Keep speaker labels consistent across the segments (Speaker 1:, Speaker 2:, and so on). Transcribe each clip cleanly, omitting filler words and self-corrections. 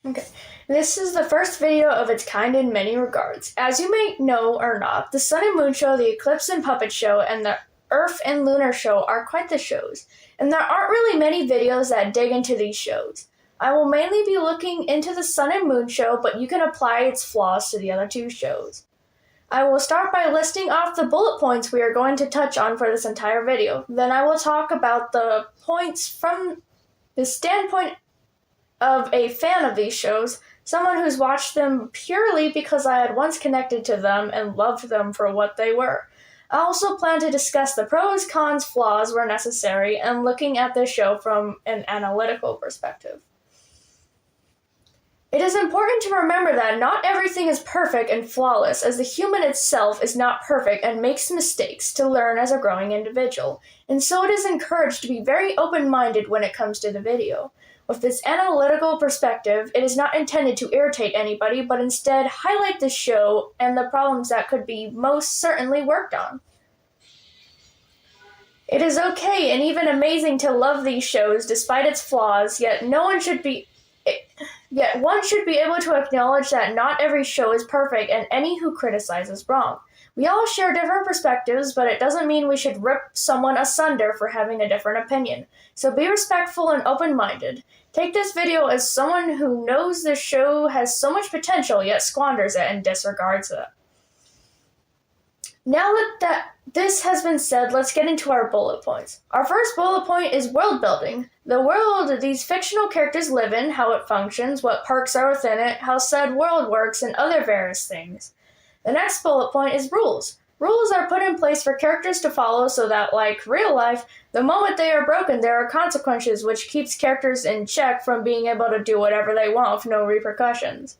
Speaker 1: Okay, this is the first video of its kind in many regards. As you may know or not, the Sun and Moon Show, the Eclipse and Puppet Show, and the Earth and Lunar Show are quite the shows, and there aren't really many videos that dig into these shows. I will mainly be looking into the Sun and Moon Show, but you can apply its flaws to the other two shows. I will start by listing off the bullet points we are going to touch on for this entire video. Then I will talk about the points from the standpoint of a fan of these shows, someone who's watched them purely because I had once connected to them and loved them for what they were. I also plan to discuss the pros, cons, flaws where necessary, and looking at this show from an analytical perspective. It is important to remember that not everything is perfect and flawless, as the human itself is not perfect and makes mistakes to learn as a growing individual, and so it is encouraged to be very open-minded when it comes to the video. With this analytical perspective, it is not intended to irritate anybody, but instead highlight the show and the problems that could be most certainly worked on. It is okay and even amazing to love these shows despite its flaws, yet one should be able to acknowledge that not every show is perfect and any who criticize is wrong. We all share different perspectives, but it doesn't mean we should rip someone asunder for having a different opinion. So be respectful and open-minded. Take this video as someone who knows the show has so much potential yet squanders it and disregards it. Now that this has been said, let's get into our bullet points. Our first bullet point is world building. The world these fictional characters live in, how it functions, what perks are within it, how said world works, and other various things. The next bullet point is rules. Rules are put in place for characters to follow so that, like real life, the moment they are broken, there are consequences, which keeps characters in check from being able to do whatever they want with no repercussions.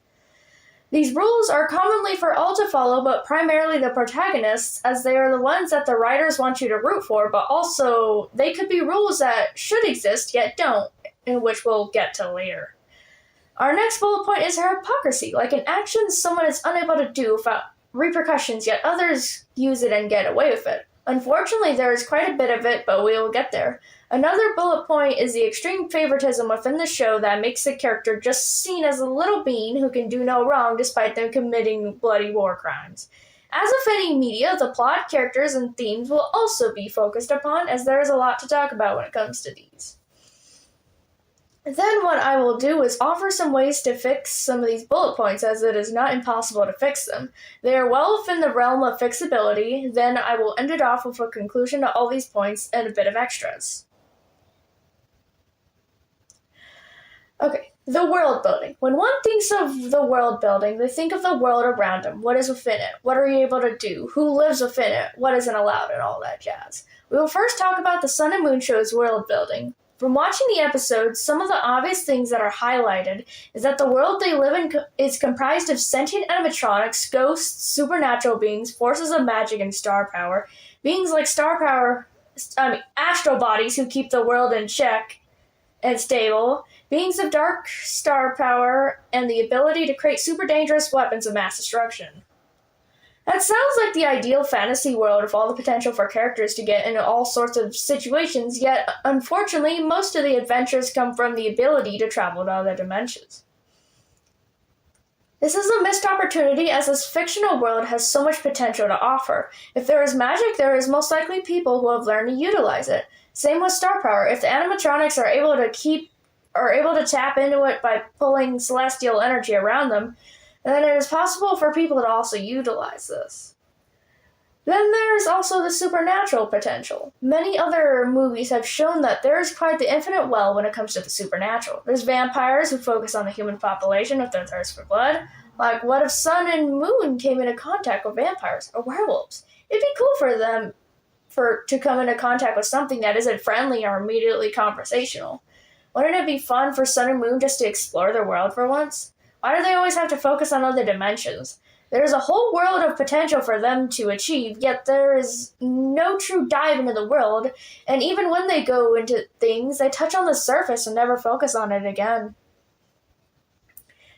Speaker 1: These rules are commonly for all to follow, but primarily the protagonists, as they are the ones that the writers want you to root for, but also they could be rules that should exist yet don't, and which we'll get to later. Our next bullet point is hypocrisy, like an action someone is unable to do without repercussions, yet others use it and get away with it. Unfortunately, there is quite a bit of it, but we will get there. Another bullet point is the extreme favoritism within the show that makes the character just seen as a little bean who can do no wrong despite them committing bloody war crimes. As with any media, the plot, characters, and themes will also be focused upon, as there is a lot to talk about when it comes to these. Then what I will do is offer some ways to fix some of these bullet points, as it is not impossible to fix them. They are well within the realm of fixability. Then I will end it off with a conclusion to all these points and a bit of extras. Okay, the world building. When one thinks of the world building, they think of the world around them. What is within it? What are you able to do? Who lives within it? What isn't allowed? And all that jazz. We will first talk about the Sun and Moon Show's world building. From watching the episodes, some of the obvious things that are highlighted is that the world they live in is comprised of sentient animatronics, ghosts, supernatural beings, forces of magic, and star power. Beings like astral bodies who keep the world in check and stable. Beings of dark star power and the ability to create super dangerous weapons of mass destruction. That sounds like the ideal fantasy world with all the potential for characters to get into all sorts of situations, yet unfortunately most of the adventures come from the ability to travel to other dimensions. This is a missed opportunity, as this fictional world has so much potential to offer. If there is magic, there is most likely people who have learned to utilize it. Same with star power. If the animatronics are able to tap into it by pulling celestial energy around them, then it is possible for people to also utilize this. Then there is also the supernatural potential. Many other movies have shown that there is quite the infinite well when it comes to the supernatural. There's vampires who focus on the human population with their thirst for blood. Like, what if Sun and Moon came into contact with vampires or werewolves? It'd be cool for them to come into contact with something that isn't friendly or immediately conversational. Wouldn't it be fun for Sun and Moon just to explore their world for once? Why do they always have to focus on other dimensions? There's a whole world of potential for them to achieve, yet there is no true dive into the world, and even when they go into things, they touch on the surface and never focus on it again.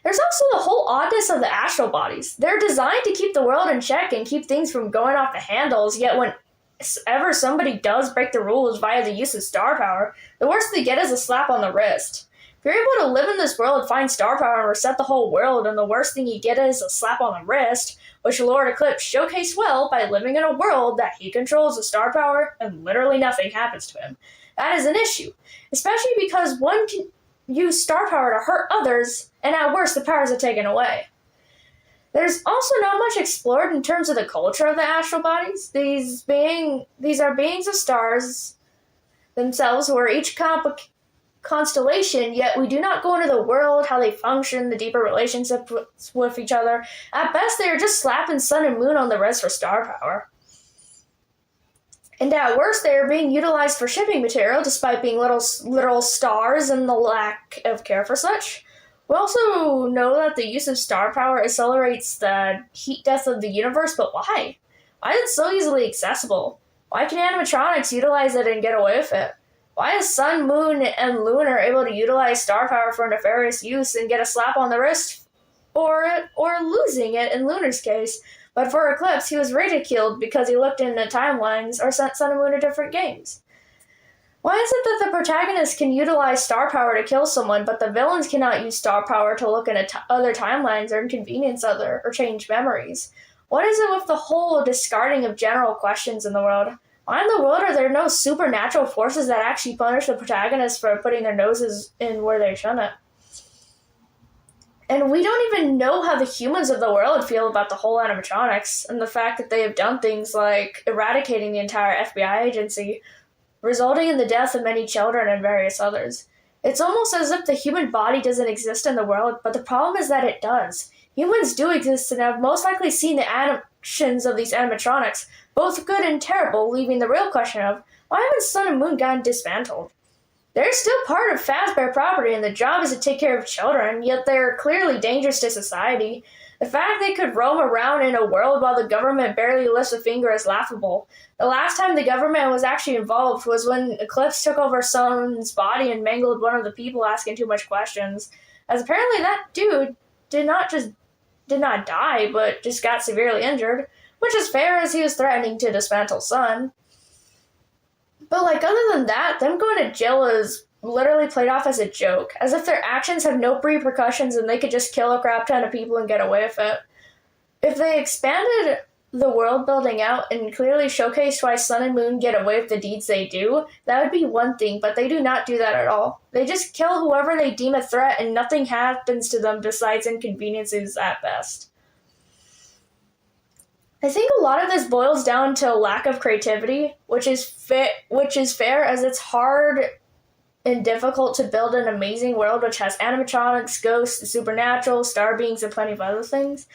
Speaker 1: There's also the whole oddness of the astral bodies. They're designed to keep the world in check and keep things from going off the handles, yet whenever somebody does break the rules via the use of star power, the worst they get is a slap on the wrist. If you're able to live in this world, find star power, and reset the whole world, and the worst thing you get is a slap on the wrist, which Lord Eclipse showcased well by living in a world that he controls with star power and literally nothing happens to him. That is an issue, especially because one can use star power to hurt others, and at worst, the powers are taken away. There's also not much explored in terms of the culture of the astral bodies. These are beings of stars themselves who are each constellation, yet we do not go into the world, how they function, the deeper relationships with each other. At best, they are just slapping sun and moon on the wrist for star power. And at worst, they are being utilized for shipping material, despite being literal stars and the lack of care for such. We also know that the use of star power accelerates the heat death of the universe, but why? Why is it so easily accessible? Why can animatronics utilize it and get away with it? Why is Sun, Moon, and Lunar able to utilize star power for nefarious use and get a slap on the wrist, or losing it in Lunar's case? But for Eclipse, he was ridiculed because he looked into timelines or sent Sun and Moon to different games. Why is it that the protagonist can utilize star power to kill someone, but the villains cannot use star power to look into other timelines or inconvenience other or change memories? What is it with the whole discarding of general questions in the world? Why in the world are there no supernatural forces that actually punish the protagonists for putting their noses in where they shouldn't? And we don't even know how the humans of the world feel about the whole animatronics and the fact that they have done things like eradicating the entire FBI agency, resulting in the death of many children and various others. It's almost as if the human body doesn't exist in the world, but the problem is that it does. Humans do exist and have most likely seen the actions of these animatronics, both good and terrible, leaving the real question of, why haven't Sun and Moon gotten dismantled? They're still part of Fazbear property, and the job is to take care of children, yet they're clearly dangerous to society. The fact they could roam around in a world while the government barely lifts a finger is laughable. The last time the government was actually involved was when Eclipse took over Sun's body and mangled one of the people asking too much questions, as apparently that dude did not die, but just got severely injured, which is fair as he was threatening to dismantle Sun. But other than that, them going to jail is literally played off as a joke, as if their actions have no repercussions and they could just kill a crap ton of people and get away with it. If they expanded the world building out and clearly showcased why Sun and Moon get away with the deeds they do, that would be one thing, but they do not do that at all. They just kill whoever they deem a threat and nothing happens to them besides inconveniences at best. I think a lot of this boils down to a lack of creativity, which is fair as it's hard and difficult to build an amazing world which has animatronics, ghosts, the supernatural, star beings, and plenty of other things.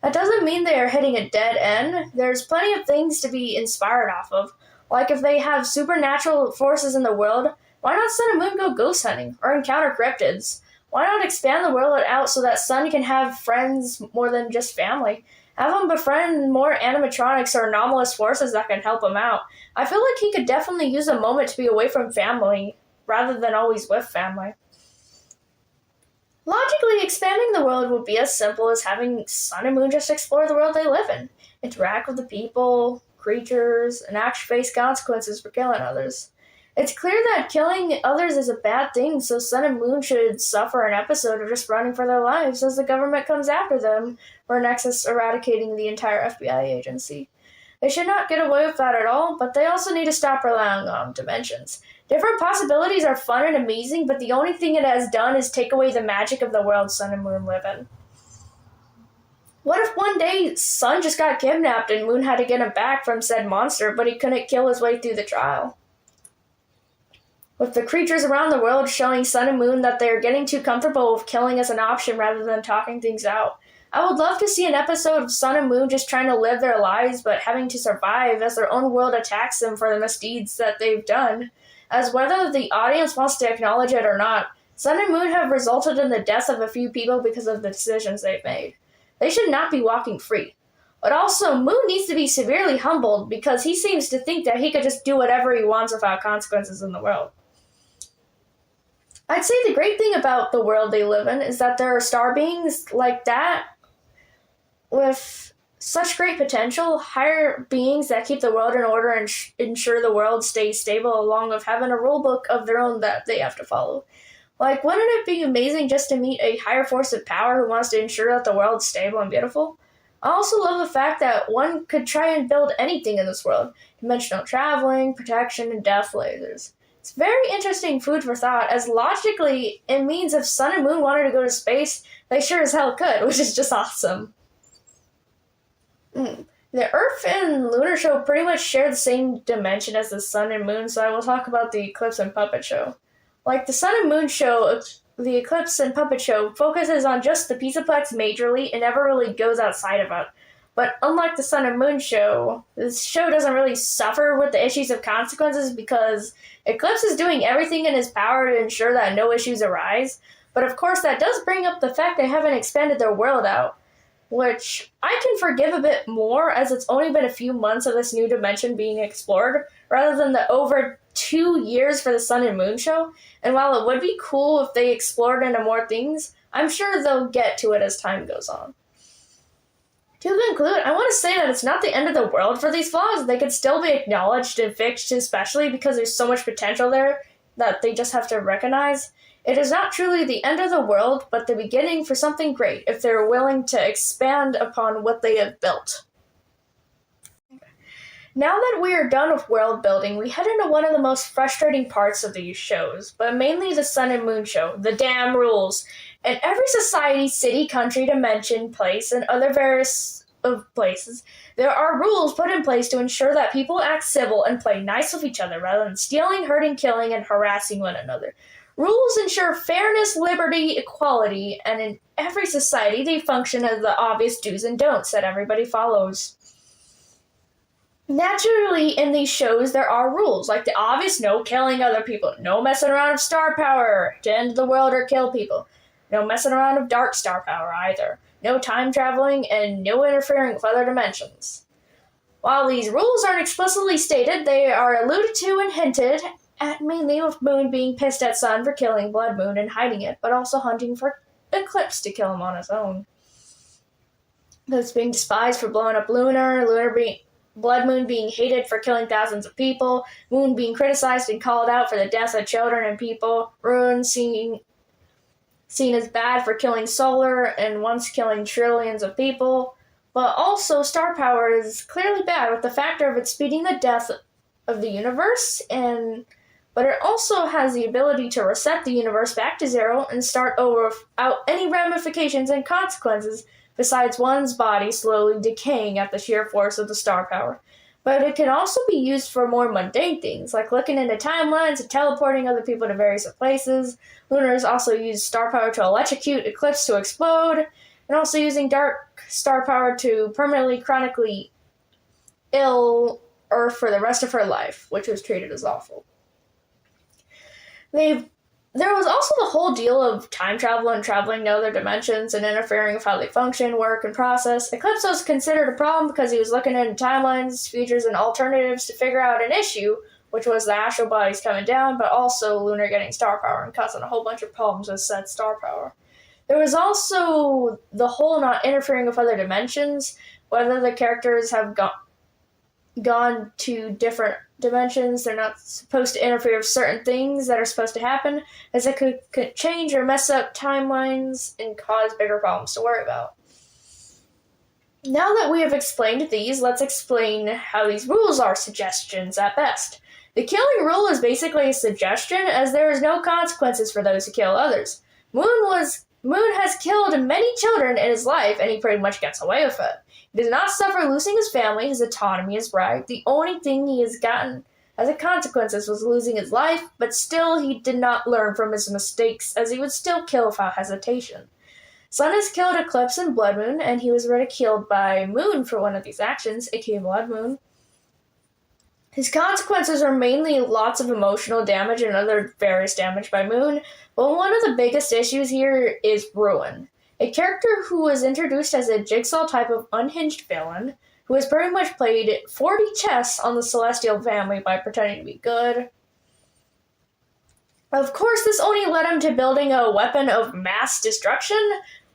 Speaker 1: That doesn't mean they are hitting a dead end. There's plenty of things to be inspired off of. Like if they have supernatural forces in the world, why not Sun and Moon go ghost hunting or encounter cryptids? Why not expand the world out so that Sun can have friends more than just family? Have him befriend more animatronics or anomalous forces that can help him out. I feel like he could definitely use a moment to be away from family, rather than always with family. Logically, expanding the world would be as simple as having Sun and Moon just explore the world they live in, interact with the people, creatures, and actually face consequences for killing others. It's clear that killing others is a bad thing, so Sun and Moon should suffer an episode of just running for their lives as the government comes after them for Nexus eradicating the entire FBI agency. They should not get away with that at all, but they also need to stop relying on dimensions. Different possibilities are fun and amazing, but the only thing it has done is take away the magic of the world Sun and Moon live in. What if one day Sun just got kidnapped and Moon had to get him back from said monster, but he couldn't kill his way through the trial? With the creatures around the world showing Sun and Moon that they are getting too comfortable with killing as an option rather than talking things out. I would love to see an episode of Sun and Moon just trying to live their lives but having to survive as their own world attacks them for the misdeeds that they've done. As whether the audience wants to acknowledge it or not, Sun and Moon have resulted in the deaths of a few people because of the decisions they've made. They should not be walking free. But also, Moon needs to be severely humbled because he seems to think that he could just do whatever he wants without consequences in the world. I'd say the great thing about the world they live in is that there are star beings like that with such great potential, higher beings that keep the world in order and ensure the world stays stable, along with having a rule book of their own that they have to follow. Like, wouldn't it be amazing just to meet a higher force of power who wants to ensure that the world's stable and beautiful? I also love the fact that one could try and build anything in this world. Dimensional traveling, protection, and death lasers. It's very interesting food for thought, as logically it means if Sun and Moon wanted to go to space, they sure as hell could, which is just awesome. The Earth and Lunar show pretty much share the same dimension as the Sun and Moon, so I will talk about the Eclipse and Puppet show. Like the Sun and Moon show, the Eclipse and Puppet show focuses on just the Pizzaplex majorly and never really goes outside of it. But unlike the Sun and Moon show, this show doesn't really suffer with the issues of consequences because Eclipse is doing everything in his power to ensure that no issues arise. But of course that does bring up the fact they haven't expanded their world out, which I can forgive a bit more as it's only been a few months of this new dimension being explored, rather than the over 2 years for the Sun and Moon show. And while it would be cool if they explored into more things, I'm sure they'll get to it as time goes on. To conclude, I want to say that it's not the end of the world for these flaws. They could still be acknowledged and fixed, especially because there's so much potential there that they just have to recognize. It is not truly the end of the world, but the beginning for something great if they're willing to expand upon what they have built. Now that we are done with world building, we head into one of the most frustrating parts of these shows, but mainly the Sun and Moon show, the damn rules. In every society, city, country, dimension, place, and other various places, there are rules put in place to ensure that people act civil and play nice with each other rather than stealing, hurting, killing, and harassing one another. Rules ensure fairness, liberty, equality, and in every society they function as the obvious do's and don'ts that everybody follows. Naturally, in these shows, there are rules, like the obvious no killing other people, no messing around with star power to end the world or kill people, no messing around with dark star power either, no time traveling, and no interfering with other dimensions. While these rules aren't explicitly stated, they are alluded to and hinted at, mainly with Moon being pissed at Sun for killing Blood Moon and hiding it, but also hunting for Eclipse to kill him on his own. Eclipse being despised for blowing up Lunar, Blood Moon being hated for killing thousands of people, Moon being criticized and called out for the deaths of children and people, Ruin seen as bad for killing Solar and once killing trillions of people, but also star power is clearly bad with the factor of it speeding the death of the universe, but it also has the ability to reset the universe back to zero and start over without any ramifications and consequences besides one's body slowly decaying at the sheer force of the star power. But it can also be used for more mundane things, like looking into timelines and teleporting other people to various places. Lunar has also used star power to electrocute Eclipse to explode, and also using dark star power to permanently, chronically ill Earth for the rest of her life, which was treated as awful. There was also the whole deal of time travel and traveling to other dimensions and interfering with how they function, work, and process. Eclipse was considered a problem because he was looking into timelines, futures, and alternatives to figure out an issue, which was the astral bodies coming down, but also Lunar getting star power and causing a whole bunch of problems with said star power. There was also the whole not interfering with other dimensions, whether the characters have gone to different dimensions. They're not supposed to interfere with certain things that are supposed to happen, as it could change or mess up timelines and cause bigger problems to worry about. Now that we have explained these, let's explain how these rules are suggestions at best. The killing rule is basically a suggestion, as there is no consequences for those who kill others. Moon has killed many children in his life, and he pretty much gets away with it. He does not suffer losing his family, his autonomy, his right. The only thing he has gotten as a consequence was losing his life, but still he did not learn from his mistakes, as he would still kill without hesitation. Sun has killed Eclipse and Blood Moon, and he was ridiculed by Moon for one of these actions, aka Blood Moon. His consequences are mainly lots of emotional damage and other various damage by Moon, but one of the biggest issues here is Ruin. A character who was introduced as a Jigsaw type of unhinged villain, who has pretty much played 40 chess on the Celestial family by pretending to be good. Of course, this only led him to building a weapon of mass destruction,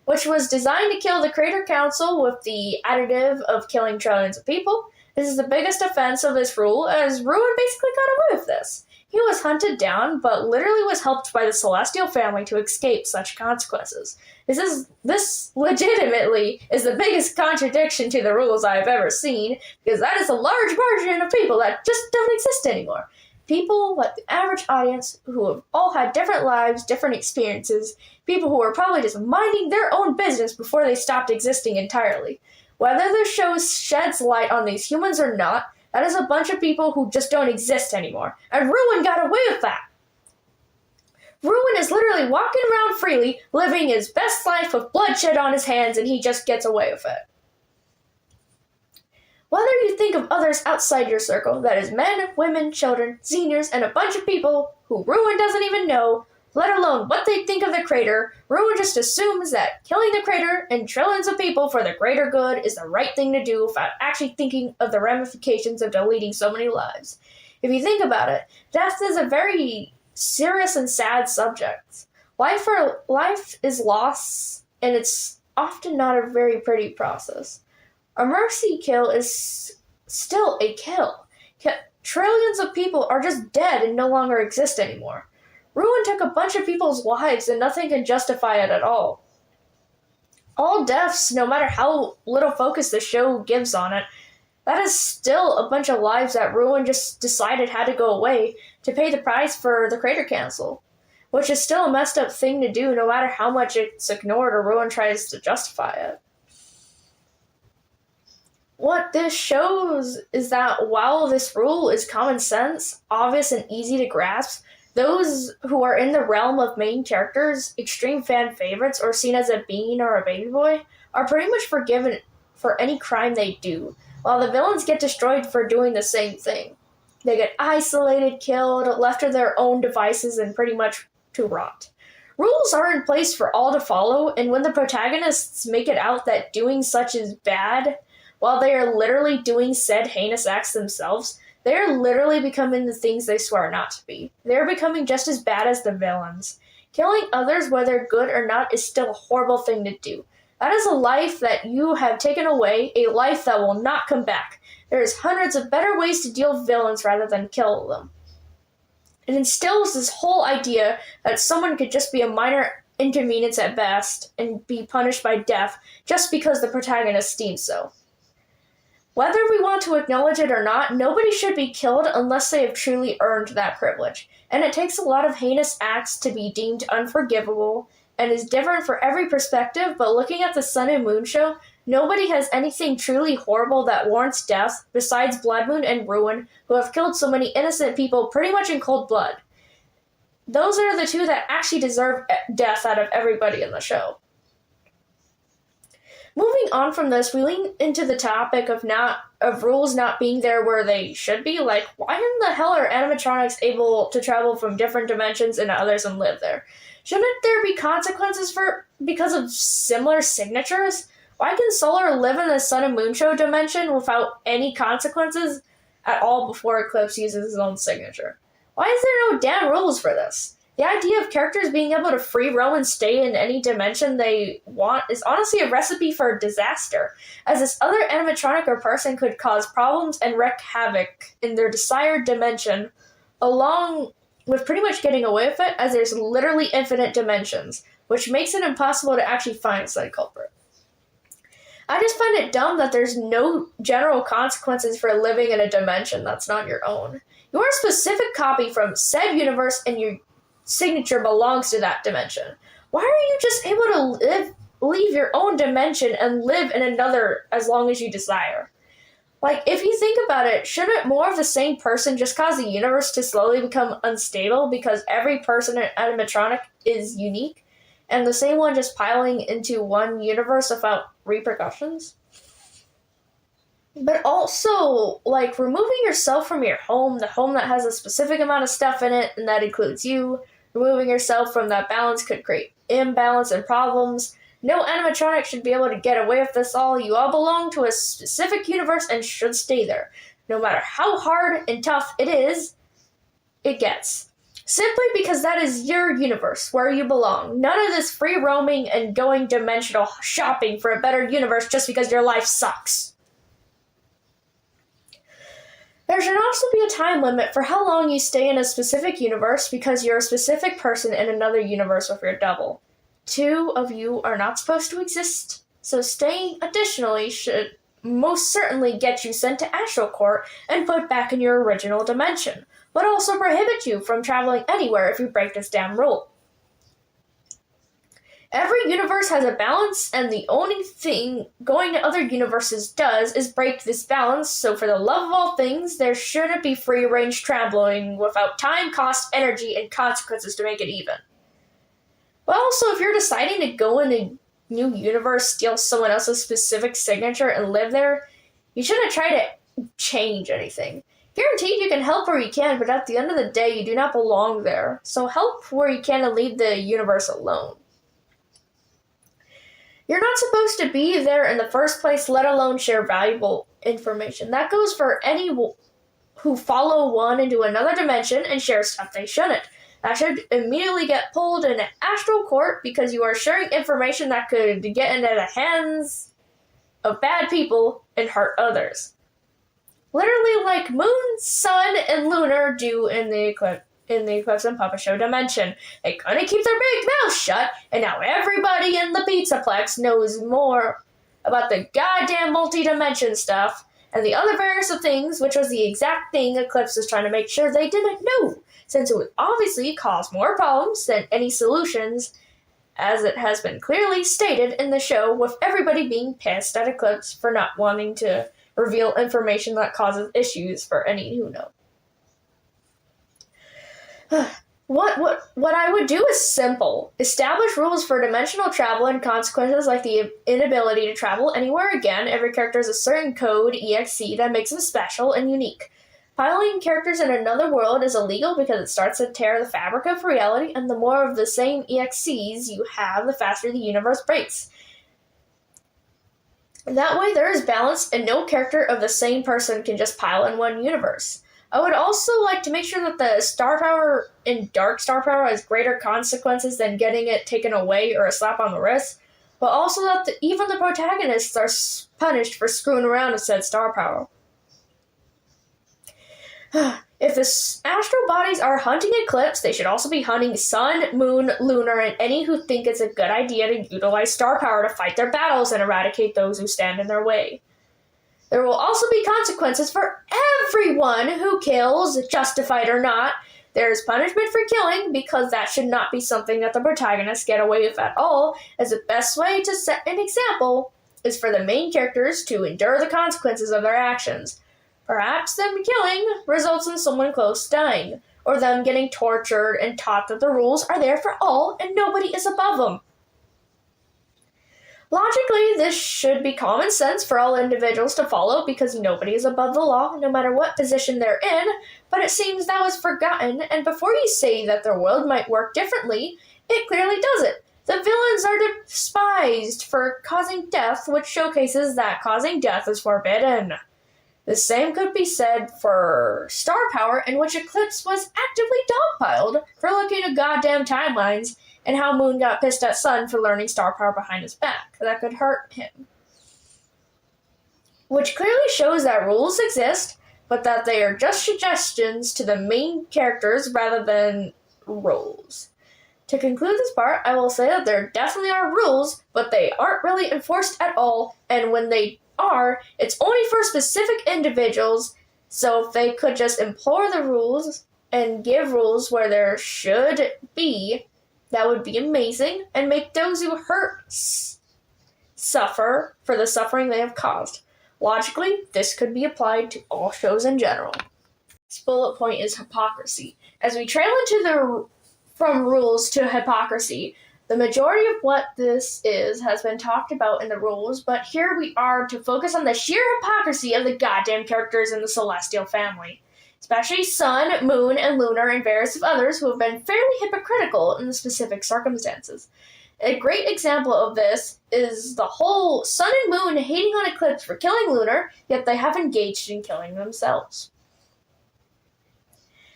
Speaker 1: which was designed to kill the Crater Council with the additive of killing trillions of people. This is the biggest offense of this rule, as Ruin basically got away with this. He He was hunted down, but literally was helped by the celestial family to escape such consequences. This legitimately is the biggest contradiction to the rules I have ever seen, because that is a large margin of people that just don't exist anymore. People like the average audience who have all had different lives, different experiences, people who were probably just minding their own business before they stopped existing entirely. Whether the show sheds light on these humans or not, that is a bunch of people who just don't exist anymore. And Ruin got away with that. Ruin is literally walking around freely, living his best life with bloodshed on his hands, and he just gets away with it. Whether you think of others outside your circle, that is men, women, children, seniors, and a bunch of people who Ruin doesn't even know, let alone what they think of the Crater, Ruin just assumes that killing the Crater and trillions of people for the greater good is the right thing to do without actually thinking of the ramifications of deleting so many lives. If you think about it, death is a very serious and sad subject. Life is loss, and it's often not a very pretty process. A mercy kill is still a kill. Trillions of people are just dead and no longer exist anymore. Ruin took a bunch of people's lives and nothing can justify it at all. All deaths, no matter how little focus the show gives on it, that is still a bunch of lives that Ruin just decided had to go away to pay the price for the Crater Council, which is still a messed up thing to do no matter how much it's ignored or Ruin tries to justify it. What this shows is that while this rule is common sense, obvious, and easy to grasp, those who are in the realm of main characters, extreme fan favorites, or seen as a bean or a baby boy, are pretty much forgiven for any crime they do, while the villains get destroyed for doing the same thing. They get isolated, killed, left to their own devices, and pretty much to rot. Rules are in place for all to follow, and when the protagonists make it out that doing such is bad, while they are literally doing said heinous acts themselves, they are literally becoming the things they swear not to be. They are becoming just as bad as the villains. Killing others, whether good or not, is still a horrible thing to do. That is a life that you have taken away, a life that will not come back. There is hundreds of better ways to deal with villains rather than kill them. It instills this whole idea that someone could just be a minor inconvenience at best and be punished by death just because the protagonist deems so. Whether we want to acknowledge it or not, nobody should be killed unless they have truly earned that privilege. And it takes a lot of heinous acts to be deemed unforgivable and is different for every perspective, but looking at the Sun and Moon show, nobody has anything truly horrible that warrants death besides Blood Moon and Ruin, who have killed so many innocent people pretty much in cold blood. Those are the two that actually deserve death out of everybody in the show. Moving on from this, we lean into the topic of rules not being there where they should be. Like, why in the hell are animatronics able to travel from different dimensions into others and live there? Shouldn't there be consequences because of similar signatures? Why can Solar live in the Sun and Moon show dimension without any consequences at all before Eclipse uses his own signature? Why is there no damn rules for this? The idea of characters being able to free roam and stay in any dimension they want is honestly a recipe for disaster, as this other animatronic or person could cause problems and wreak havoc in their desired dimension, along with pretty much getting away with it, as there's literally infinite dimensions, which makes it impossible to actually find said culprit. I just find it dumb that there's no general consequences for living in a dimension that's not your own. You are a specific copy from said universe, and your signature belongs to that dimension. Why are you just able to leave your own dimension and live in another as long as you desire? Like, if you think about it, shouldn't more of the same person just cause the universe to slowly become unstable because every person in animatronic is unique, and the same one just piling into one universe without repercussions? But also, like, removing yourself from your home, the home that has a specific amount of stuff in it, and that includes you, removing yourself from that balance could create imbalance and problems. No animatronic should be able to get away with this all. You all belong to a specific universe and should stay there. No matter how hard and tough it gets. Simply because that is your universe, where you belong. None of this free roaming and going dimensional shopping for a better universe just because your life sucks. There should also be a time limit for how long you stay in a specific universe because you're a specific person in another universe with your double. Two of you are not supposed to exist, so staying additionally should most certainly get you sent to Astral Court and put back in your original dimension, but also prohibit you from traveling anywhere if you break this damn rule. Every universe has a balance, and the only thing going to other universes does is break this balance, so for the love of all things, there shouldn't be free-range traveling without time, cost, energy, and consequences to make it even. But also, if you're deciding to go in a new universe, steal someone else's specific signature, and live there, you shouldn't try to change anything. Guaranteed you can help where you can, but at the end of the day, you do not belong there, so help where you can and leave the universe alone. You're not supposed to be there in the first place, let alone share valuable information. That goes for any who follow one into another dimension and share stuff they shouldn't. That should immediately get pulled in Astral Court because you are sharing information that could get into the hands of bad people and hurt others. Literally like Moon, Sun, and Lunar do in the Eclipse and Puppet Show dimension. They couldn't keep their big mouths shut, and now everybody in the Pizzaplex knows more about the goddamn multi-dimension stuff and the other various of things, which was the exact thing Eclipse was trying to make sure they didn't know, since it would obviously cause more problems than any solutions, as it has been clearly stated in the show, with everybody being pissed at Eclipse for not wanting to reveal information that causes issues for any who know. What I would do is simple. Establish rules for dimensional travel and consequences like the inability to travel anywhere again. Every character has a certain code, EXE, that makes them special and unique. Piloting characters in another world is illegal because it starts to tear the fabric of reality, and the more of the same EXEs you have, the faster the universe breaks. That way there is balance, and no character of the same person can just pile in one universe. I would also like to make sure that the star power in Dark Star Power has greater consequences than getting it taken away or a slap on the wrist, but also that even the protagonists are punished for screwing around with said star power. If the astral bodies are hunting Eclipse, they should also be hunting Sun, Moon, Lunar, and any who think it's a good idea to utilize star power to fight their battles and eradicate those who stand in their way. There will also be consequences for everyone who kills, justified or not. There is punishment for killing, because that should not be something that the protagonists get away with at all, as the best way to set an example is for the main characters to endure the consequences of their actions. Perhaps them killing results in someone close dying, or them getting tortured and taught that the rules are there for all and nobody is above them. Logically, this should be common sense for all individuals to follow because nobody is above the law, no matter what position they're in, but it seems that was forgotten, and before you say that their world might work differently, it clearly doesn't. The villains are despised for causing death, which showcases that causing death is forbidden. The same could be said for Star Power, in which Eclipse was actively dogpiled for looking at goddamn timelines, and how Moon got pissed at Sun for learning star power behind his back. That could hurt him. Which clearly shows that rules exist, but that they are just suggestions to the main characters rather than rules. To conclude this part, I will say that there definitely are rules, but they aren't really enforced at all, and when they are, it's only for specific individuals, so if they could just implore the rules and give rules where there should be, that would be amazing, and make those who hurt suffer for the suffering they have caused. Logically, this could be applied to all shows in general. This bullet point is hypocrisy. As we trail into from rules to hypocrisy, the majority of what this is has been talked about in the rules, but here we are to focus on the sheer hypocrisy of the goddamn characters in the Celestial family. Especially Sun, Moon, and Lunar, and various of others who have been fairly hypocritical in the specific circumstances. A great example of this is the whole Sun and Moon hating on Eclipse for killing Lunar, yet they have engaged in killing themselves.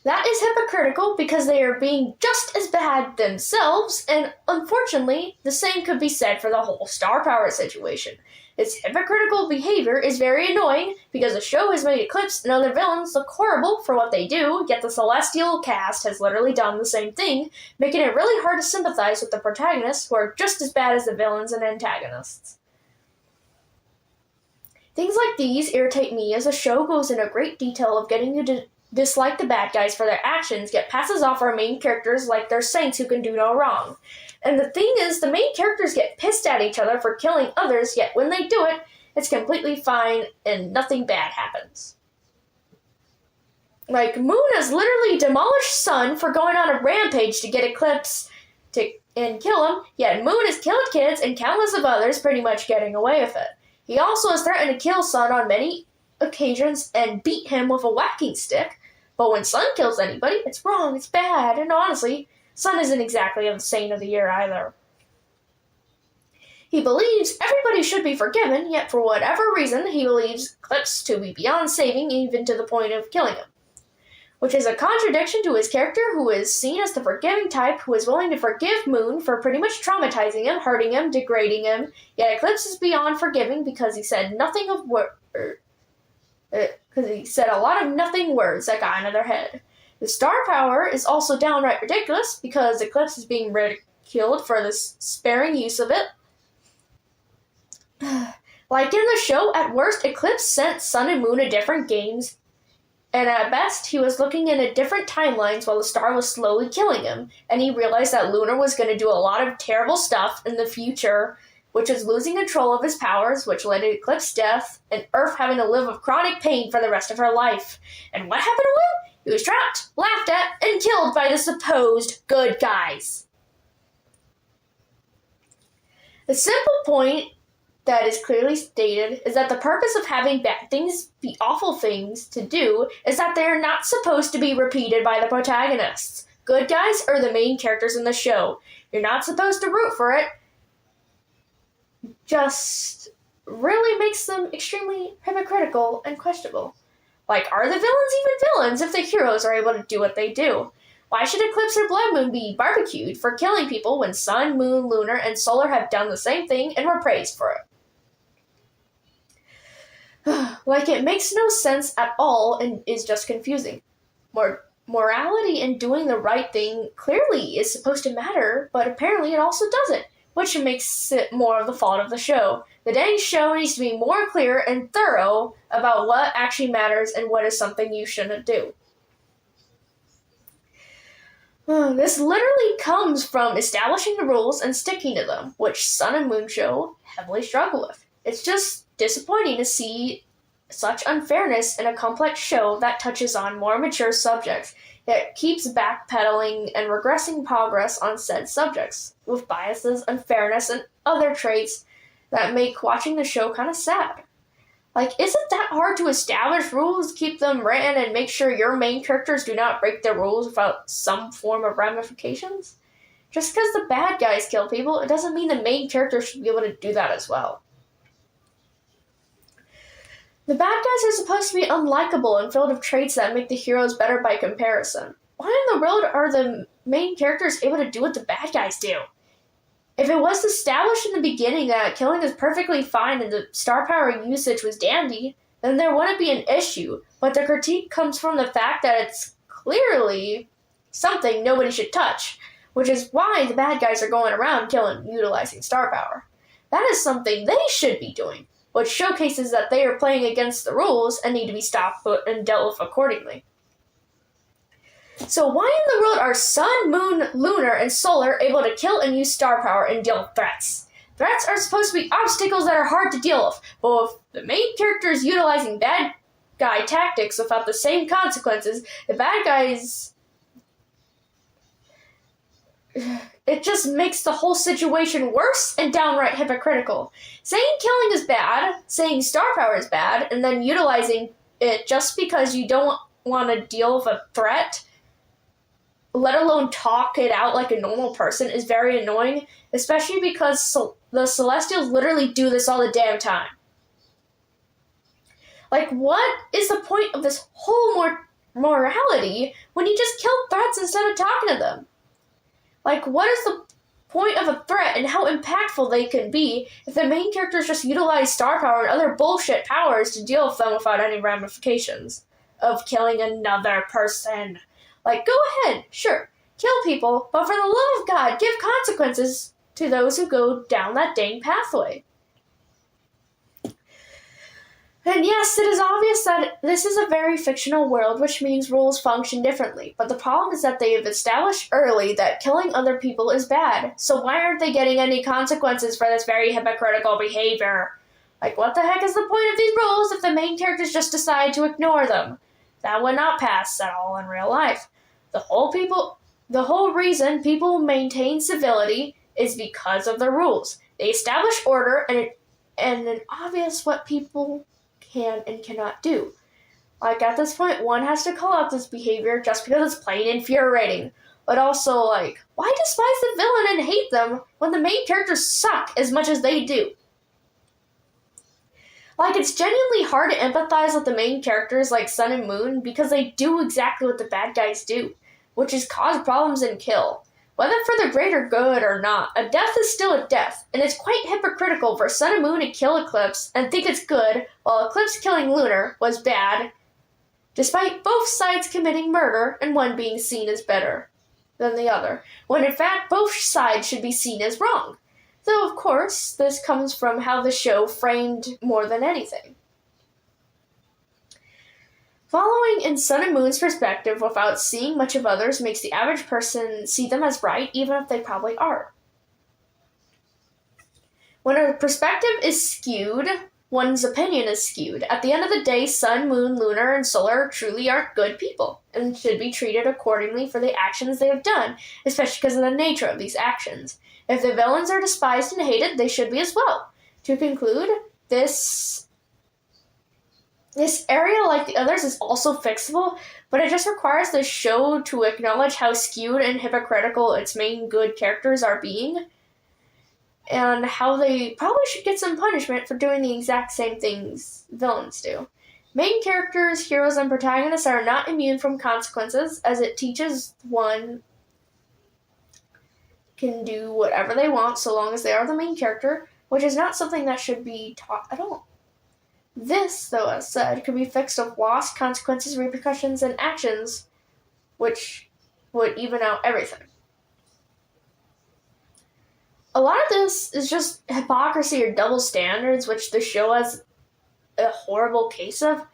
Speaker 1: That is hypocritical because they are being just as bad themselves, and unfortunately, the same could be said for the whole star power situation. Its hypocritical behavior is very annoying because the show has made Eclipse and other villains look horrible for what they do, yet the Celestial cast has literally done the same thing, making it really hard to sympathize with the protagonists who are just as bad as the villains and antagonists. Things like these irritate me as the show goes into great detail of getting you to dislike the bad guys for their actions, yet passes off our main characters like they're saints who can do no wrong. And the thing is, the main characters get pissed at each other for killing others, yet when they do it, it's completely fine and nothing bad happens. Like, Moon has literally demolished Sun for going on a rampage to get Eclipse and kill him, yet Moon has killed kids and countless of others, pretty much getting away with it. He also has threatened to kill Sun on many occasions and beat him with a whacking stick, but when Sun kills anybody, it's wrong, it's bad, and honestly, Sun isn't exactly the saint of the year either. He believes everybody should be forgiven, yet for whatever reason, he believes Eclipse to be beyond saving, even to the point of killing him. Which is a contradiction to his character, who is seen as the forgiving type, who is willing to forgive Moon for pretty much traumatizing him, hurting him, degrading him, yet Eclipse is beyond forgiving because he said nothing of because he said a lot of nothing words that got into their head. The star power is also downright ridiculous because Eclipse is being ridiculed for this sparing use of it. Like in the show, at worst, Eclipse sent Sun and Moon to different games, and at best, he was looking into different timelines while the star was slowly killing him, and he realized that Lunar was going to do a lot of terrible stuff in the future, which is losing control of his powers, which led to Eclipse's death, and Earth having to live with chronic pain for the rest of her life. And what happened to him? He was trapped, laughed at, and killed by the supposed good guys. The simple point that is clearly stated is that the purpose of having bad things be awful things to do is that they are not supposed to be repeated by the protagonists. Good guys are the main characters in the show. You're not supposed to root for it. Just really makes them extremely hypocritical and questionable. Like, are the villains even villains if the heroes are able to do what they do? Why should Eclipse or Blood Moon be barbecued for killing people when Sun, Moon, Lunar, and Solar have done the same thing and were praised for it? Like, it makes no sense at all and is just confusing. Morality and doing the right thing clearly is supposed to matter, but apparently it also doesn't, which makes it more of the fault of the show. The dang show needs to be more clear and thorough about what actually matters and what is something you shouldn't do. This literally comes from establishing the rules and sticking to them, which Sun and Moon show heavily struggle with. It's just disappointing to see such unfairness in a complex show that touches on more mature subjects, yet keeps backpedaling and regressing progress on said subjects, with biases, unfairness, and other traits that make watching the show kind of sad. Like, is it that hard to establish rules, keep them written, and make sure your main characters do not break the rules without some form of ramifications? Just because the bad guys kill people, it doesn't mean the main character should be able to do that as well. The bad guys are supposed to be unlikable and filled with traits that make the heroes better by comparison. Why in the world are the main characters able to do what the bad guys do? If it was established in the beginning that killing is perfectly fine and the star power usage was dandy, then there wouldn't be an issue, but the critique comes from the fact that it's clearly something nobody should touch, which is why the bad guys are going around killing utilizing star power. That is something they should be doing, which showcases that they are playing against the rules and need to be stopped and dealt with accordingly. So why in the world are Sun, Moon, Lunar, and Solar able to kill and use star power and deal with threats? Threats are supposed to be obstacles that are hard to deal with, but with the main characters utilizing bad guy tactics without the same consequences, the bad guys... It just makes the whole situation worse and downright hypocritical. Saying killing is bad, saying star power is bad, and then utilizing it just because you don't want to deal with a threat, let alone talk it out like a normal person, is very annoying, especially because the Celestials literally do this all the damn time. Like, what is the point of this whole morality when he just killed threats instead of talking to them? Like, what is the point of a threat and how impactful they can be if the main characters just utilize star power and other bullshit powers to deal with them without any ramifications of killing another person? Like, go ahead, sure, kill people, but for the love of God, give consequences to those who go down that dang pathway. And yes, it is obvious that this is a very fictional world, which means rules function differently. But the problem is that they have established early that killing other people is bad. So why aren't they getting any consequences for this very hypocritical behavior? Like, what the heck is the point of these rules if the main characters just decide to ignore them? That would not pass at all in real life. The whole reason people maintain civility is because of the rules. They establish order and an obvious what people can and cannot do. Like, at this point, one has to call out this behavior just because it's plain infuriating. But also, like, why despise the villain and hate them when the main characters suck as much as they do? Like, it's genuinely hard to empathize with the main characters like Sun and Moon because they do exactly what the bad guys do, which is cause problems and kill. Whether for the greater good or not, a death is still a death, and it's quite hypocritical for Sun and Moon to kill Eclipse and think it's good, while Eclipse killing Lunar was bad, despite both sides committing murder and one being seen as better than the other, when in fact both sides should be seen as wrong. Though, of course, this comes from how the show framed more than anything. Following in Sun and Moon's perspective without seeing much of others makes the average person see them as right, even if they probably are. When a perspective is skewed, one's opinion is skewed. At the end of the day, Sun, Moon, Lunar, and Solar truly aren't good people, and should be treated accordingly for the actions they have done, especially because of the nature of these actions. If the villains are despised and hated, they should be as well. To conclude, this area, like the others, is also fixable, but it just requires the show to acknowledge how skewed and hypocritical its main good characters are being, and how they probably should get some punishment for doing the exact same things villains do. Main characters, heroes, and protagonists are not immune from consequences, as it teaches one can do whatever they want so long as they are the main character, which is not something that should be taught at all. This, though, as said, could be fixed with loss, consequences, repercussions, and actions, which would even out everything. A lot of this is just hypocrisy or double standards, which the show has a horrible case of.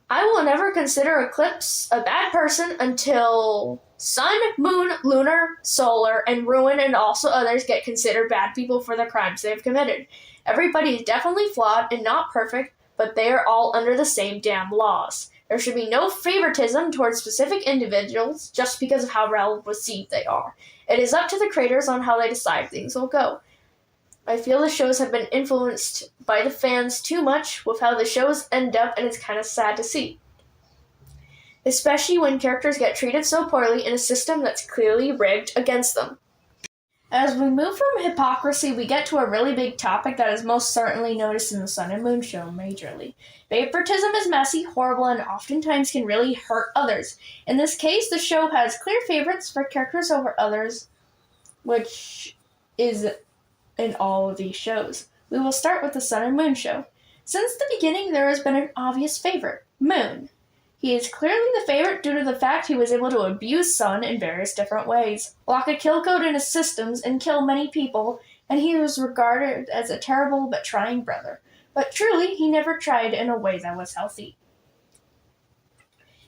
Speaker 1: I will never consider Eclipse a bad person until Sun, Moon, Lunar, Solar, and Ruin, and also others get considered bad people for the crimes they have committed. Everybody is definitely flawed and not perfect, but they are all under the same damn laws. There should be no favoritism towards specific individuals just because of how well received they are. It is up to the creators on how they decide things will go. I feel the shows have been influenced by the fans too much with how the shows end up, and it's kind of sad to see. Especially when characters get treated so poorly in a system that's clearly rigged against them. As we move from hypocrisy, we get to a really big topic that is most certainly noticed in the Sun and Moon show majorly. Favoritism is messy, horrible, and oftentimes can really hurt others. In this case, the show has clear favorites for characters over others, which is in all of these shows. We will start with the Sun and Moon show. Since the beginning, there has been an obvious favorite, Moon. He is clearly the favorite due to the fact he was able to abuse Sun in various different ways, lock a kill code in his systems, and kill many people, and he was regarded as a terrible but trying brother. But truly, he never tried in a way that was healthy.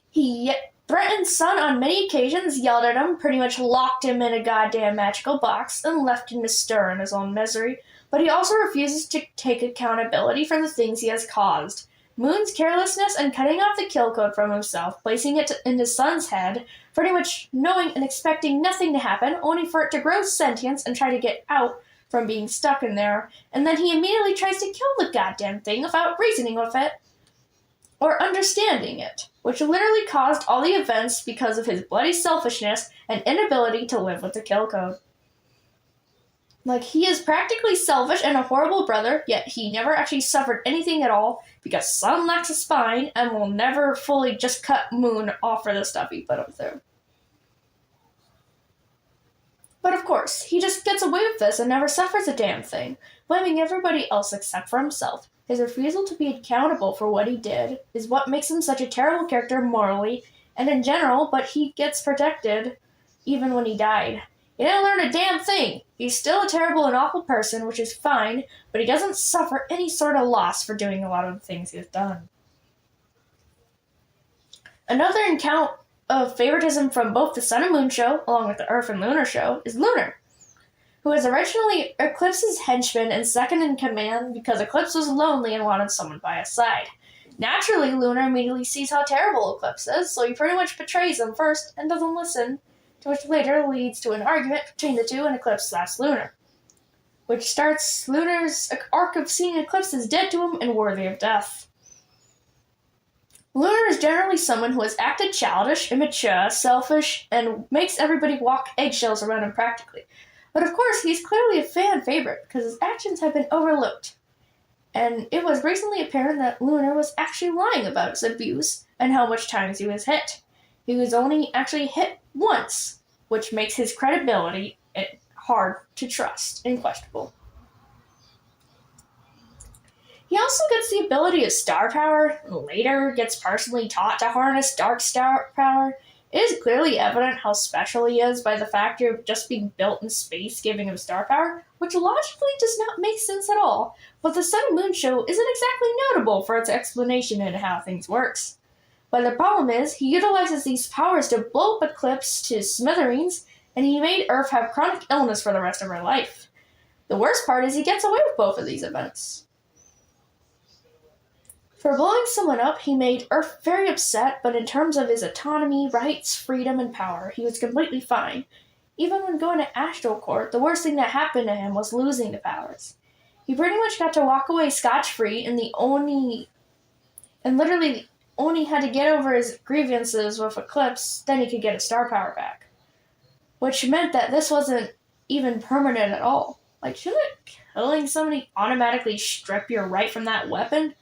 Speaker 1: He threatened Sun on many occasions, yelled at him, pretty much locked him in a goddamn magical box, and left him to stir in his own misery, but he also refuses to take accountability for the things he has caused. Moon's carelessness and cutting off the kill code from himself, placing it in his son's head, pretty much knowing and expecting nothing to happen, only for it to grow sentience and try to get out from being stuck in there, and then he immediately tries to kill the goddamn thing without reasoning with it or understanding it, which literally caused all the events because of his bloody selfishness and inability to live with the kill code. Like, he is practically selfish and a horrible brother, yet he never actually suffered anything at all because Sun lacks a spine and will never fully just cut Moon off for the stuff he put up there. But of course, he just gets away with this and never suffers a damn thing, blaming everybody else except for himself. His refusal to be accountable for what he did is what makes him such a terrible character morally and in general, but he gets protected even when he died. He didn't learn a damn thing. He's still a terrible and awful person, which is fine, but he doesn't suffer any sort of loss for doing a lot of the things he has done. Another account of favoritism from both the Sun and Moon show, along with the Earth and Lunar show, is Lunar, who was originally Eclipse's henchman and second in command because Eclipse was lonely and wanted someone by his side. Naturally, Lunar immediately sees how terrible Eclipse is, so he pretty much betrays him first and doesn't listen, to which later leads to an argument between the two and Eclipse/Lunar, which starts Lunar's arc of seeing Eclipse as dead to him and worthy of death. Lunar is generally someone who has acted childish, immature, selfish, and makes everybody walk eggshells around him practically. But of course, he's clearly a fan favorite because his actions have been overlooked. And it was recently apparent that Lunar was actually lying about his abuse and how much times he was hit. He was only actually hit once, which makes his credibility hard to trust and questionable. He also gets the ability of star power, and later gets personally taught to harness dark star power. It is clearly evident how special he is by the fact of just being built in space giving him star power, which logically does not make sense at all, but the Sun and Moon show isn't exactly notable for its explanation into how things works. But the problem is, he utilizes these powers to blow up Eclipse to smithereens, and he made Earth have chronic illness for the rest of her life. The worst part is he gets away with both of these events. For blowing someone up, he made Earth very upset, but in terms of his autonomy, rights, freedom, and power, he was completely fine. Even when going to Astral Court, the worst thing that happened to him was losing the powers. He pretty much got to walk away scotch-free, and literally only had to get over his grievances with Eclipse, then he could get his star power back. Which meant that this wasn't even permanent at all. Like, shouldn't killing somebody automatically strip your right from that weapon?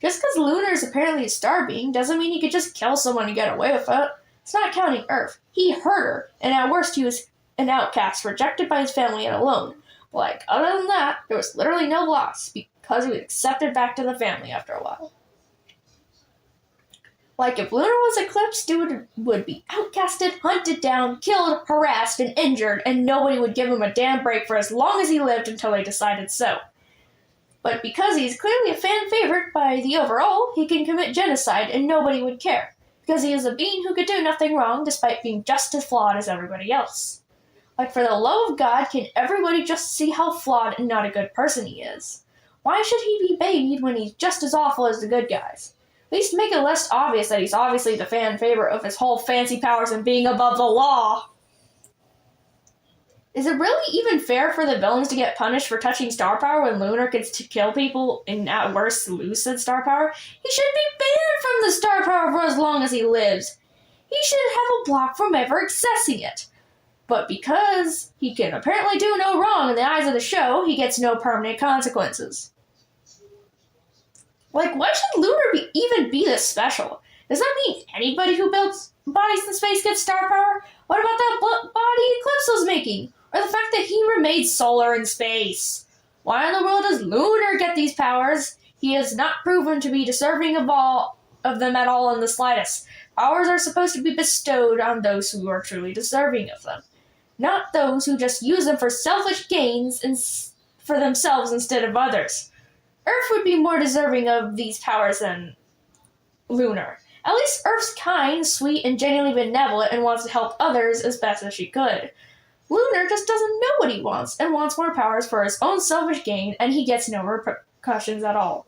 Speaker 1: Just because Lunar is apparently a star being doesn't mean he could just kill someone and get away with it. It's not counting Earth. He hurt her, and at worst he was an outcast, rejected by his family and alone. Like, other than that, there was literally no loss, because he was accepted back to the family after a while. Like, if Lunar was Eclipse, dude would be outcasted, hunted down, killed, harassed, and injured, and nobody would give him a damn break for as long as he lived until they decided so. But because he's clearly a fan favorite by the overall, he can commit genocide and nobody would care, because he is a being who could do nothing wrong despite being just as flawed as everybody else. Like, for the love of God, can everybody just see how flawed and not a good person he is? Why should he be babied when he's just as awful as the good guys? At least make it less obvious that he's obviously the fan favorite of his whole fancy powers and being above the law. Is it really even fair for the villains to get punished for touching star power when Lunar gets to kill people and at worst lose said star power? He should be banned from the star power for as long as he lives. He should have a block from ever accessing it. But because he can apparently do no wrong in the eyes of the show, he gets no permanent consequences. Like, why should Lunar even be this special? Does that mean anybody who builds bodies in space gets star power? What about that body Eclipse was making? Or the fact that he remains solar in space? Why in the world does Lunar get these powers? He is not proven to be deserving of them at all in the slightest. Powers are supposed to be bestowed on those who are truly deserving of them, not those who just use them for selfish gains and for themselves instead of others. Earth would be more deserving of these powers than Lunar. At least Earth's kind, sweet, and genuinely benevolent and wants to help others as best as she could. Lunar just doesn't know what he wants and wants more powers for his own selfish gain, and he gets no repercussions at all.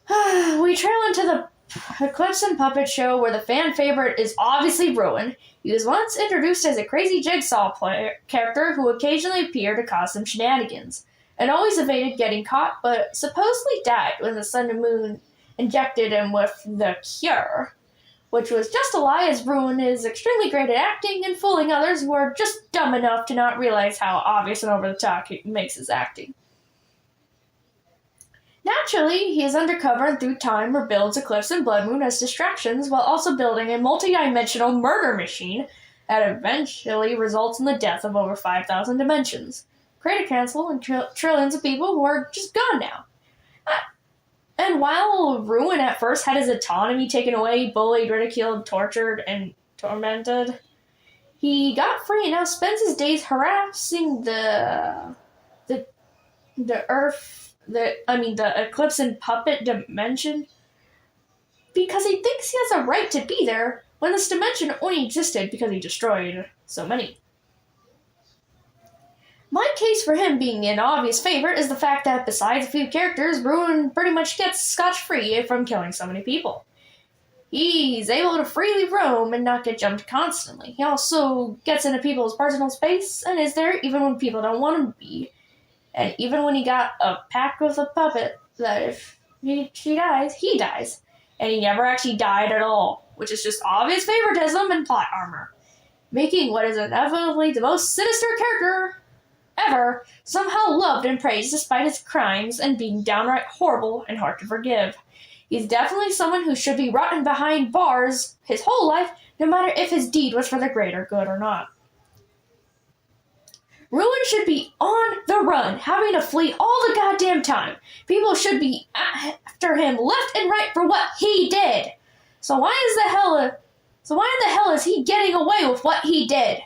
Speaker 1: We trail into the Eclipse and Puppet show where the fan favorite is obviously ruined. He was once introduced as a crazy jigsaw character who occasionally appeared to cause some shenanigans, and always evaded getting caught, but supposedly died when the Sun and Moon injected him with the cure. which was just a lie, as Ruin is extremely great at acting and fooling others who are just dumb enough to not realize how obvious and over the top he makes his acting. Naturally, he is undercover and through time rebuilds Eclipse and Blood Moon as distractions while also building a multi-dimensional murder machine that eventually results in the death of over 5,000 dimensions, Creator Council, and trillions of people who are just gone now. And while Ruin at first had his autonomy taken away, bullied, ridiculed, tortured, and tormented, he got free and now spends his days harassing the Eclipse and Puppet dimension because he thinks he has a right to be there when this dimension only existed because he destroyed so many. My case for him being an obvious favorite is the fact that besides a few characters, Ruin pretty much gets scotch-free from killing so many people. He's able to freely roam and not get jumped constantly. He also gets into people's personal space and is there even when people don't want him to be. And even when he got a pact with a puppet that if she dies, he dies. And he never actually died at all, which is just obvious favoritism and plot armor, making what is inevitably the most sinister character ever somehow loved and praised despite his crimes and being downright horrible and hard to forgive. He's definitely someone who should be rotten behind bars his whole life, no matter if his deed was for the greater good or not. Ruin should be on the run, having to flee all the goddamn time. People should be after him left and right for what he did. So why in the hell is he getting away with what he did?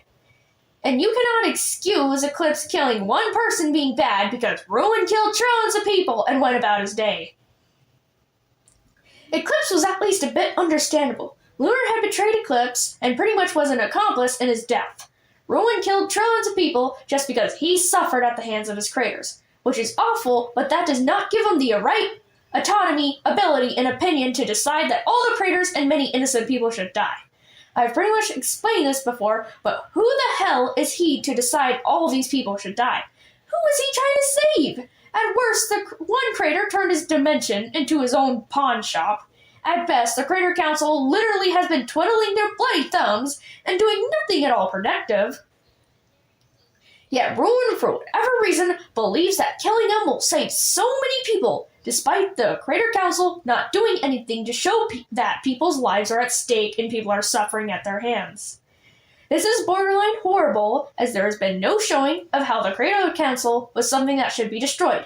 Speaker 1: And you cannot excuse Eclipse killing one person being bad because Ruin killed trillions of people and went about his day. Eclipse was at least a bit understandable. Lunar had betrayed Eclipse and pretty much was an accomplice in his death. Ruin killed trillions of people just because he suffered at the hands of his creators, which is awful, but that does not give him the right, autonomy, ability, and opinion to decide that all the creators and many innocent people should die. I've pretty much explained this before, but who the hell is he to decide all these people should die? Who is he trying to save? At worst, the one creator turned his dimension into his own pawn shop. At best, the Creator Council literally has been twiddling their bloody thumbs and doing nothing at all productive. Yet Ruin, for whatever reason, believes that killing him will save so many people, despite the Creator Council not doing anything to show that people's lives are at stake and people are suffering at their hands. This is borderline horrible, as there has been no showing of how the Creator Council was something that should be destroyed,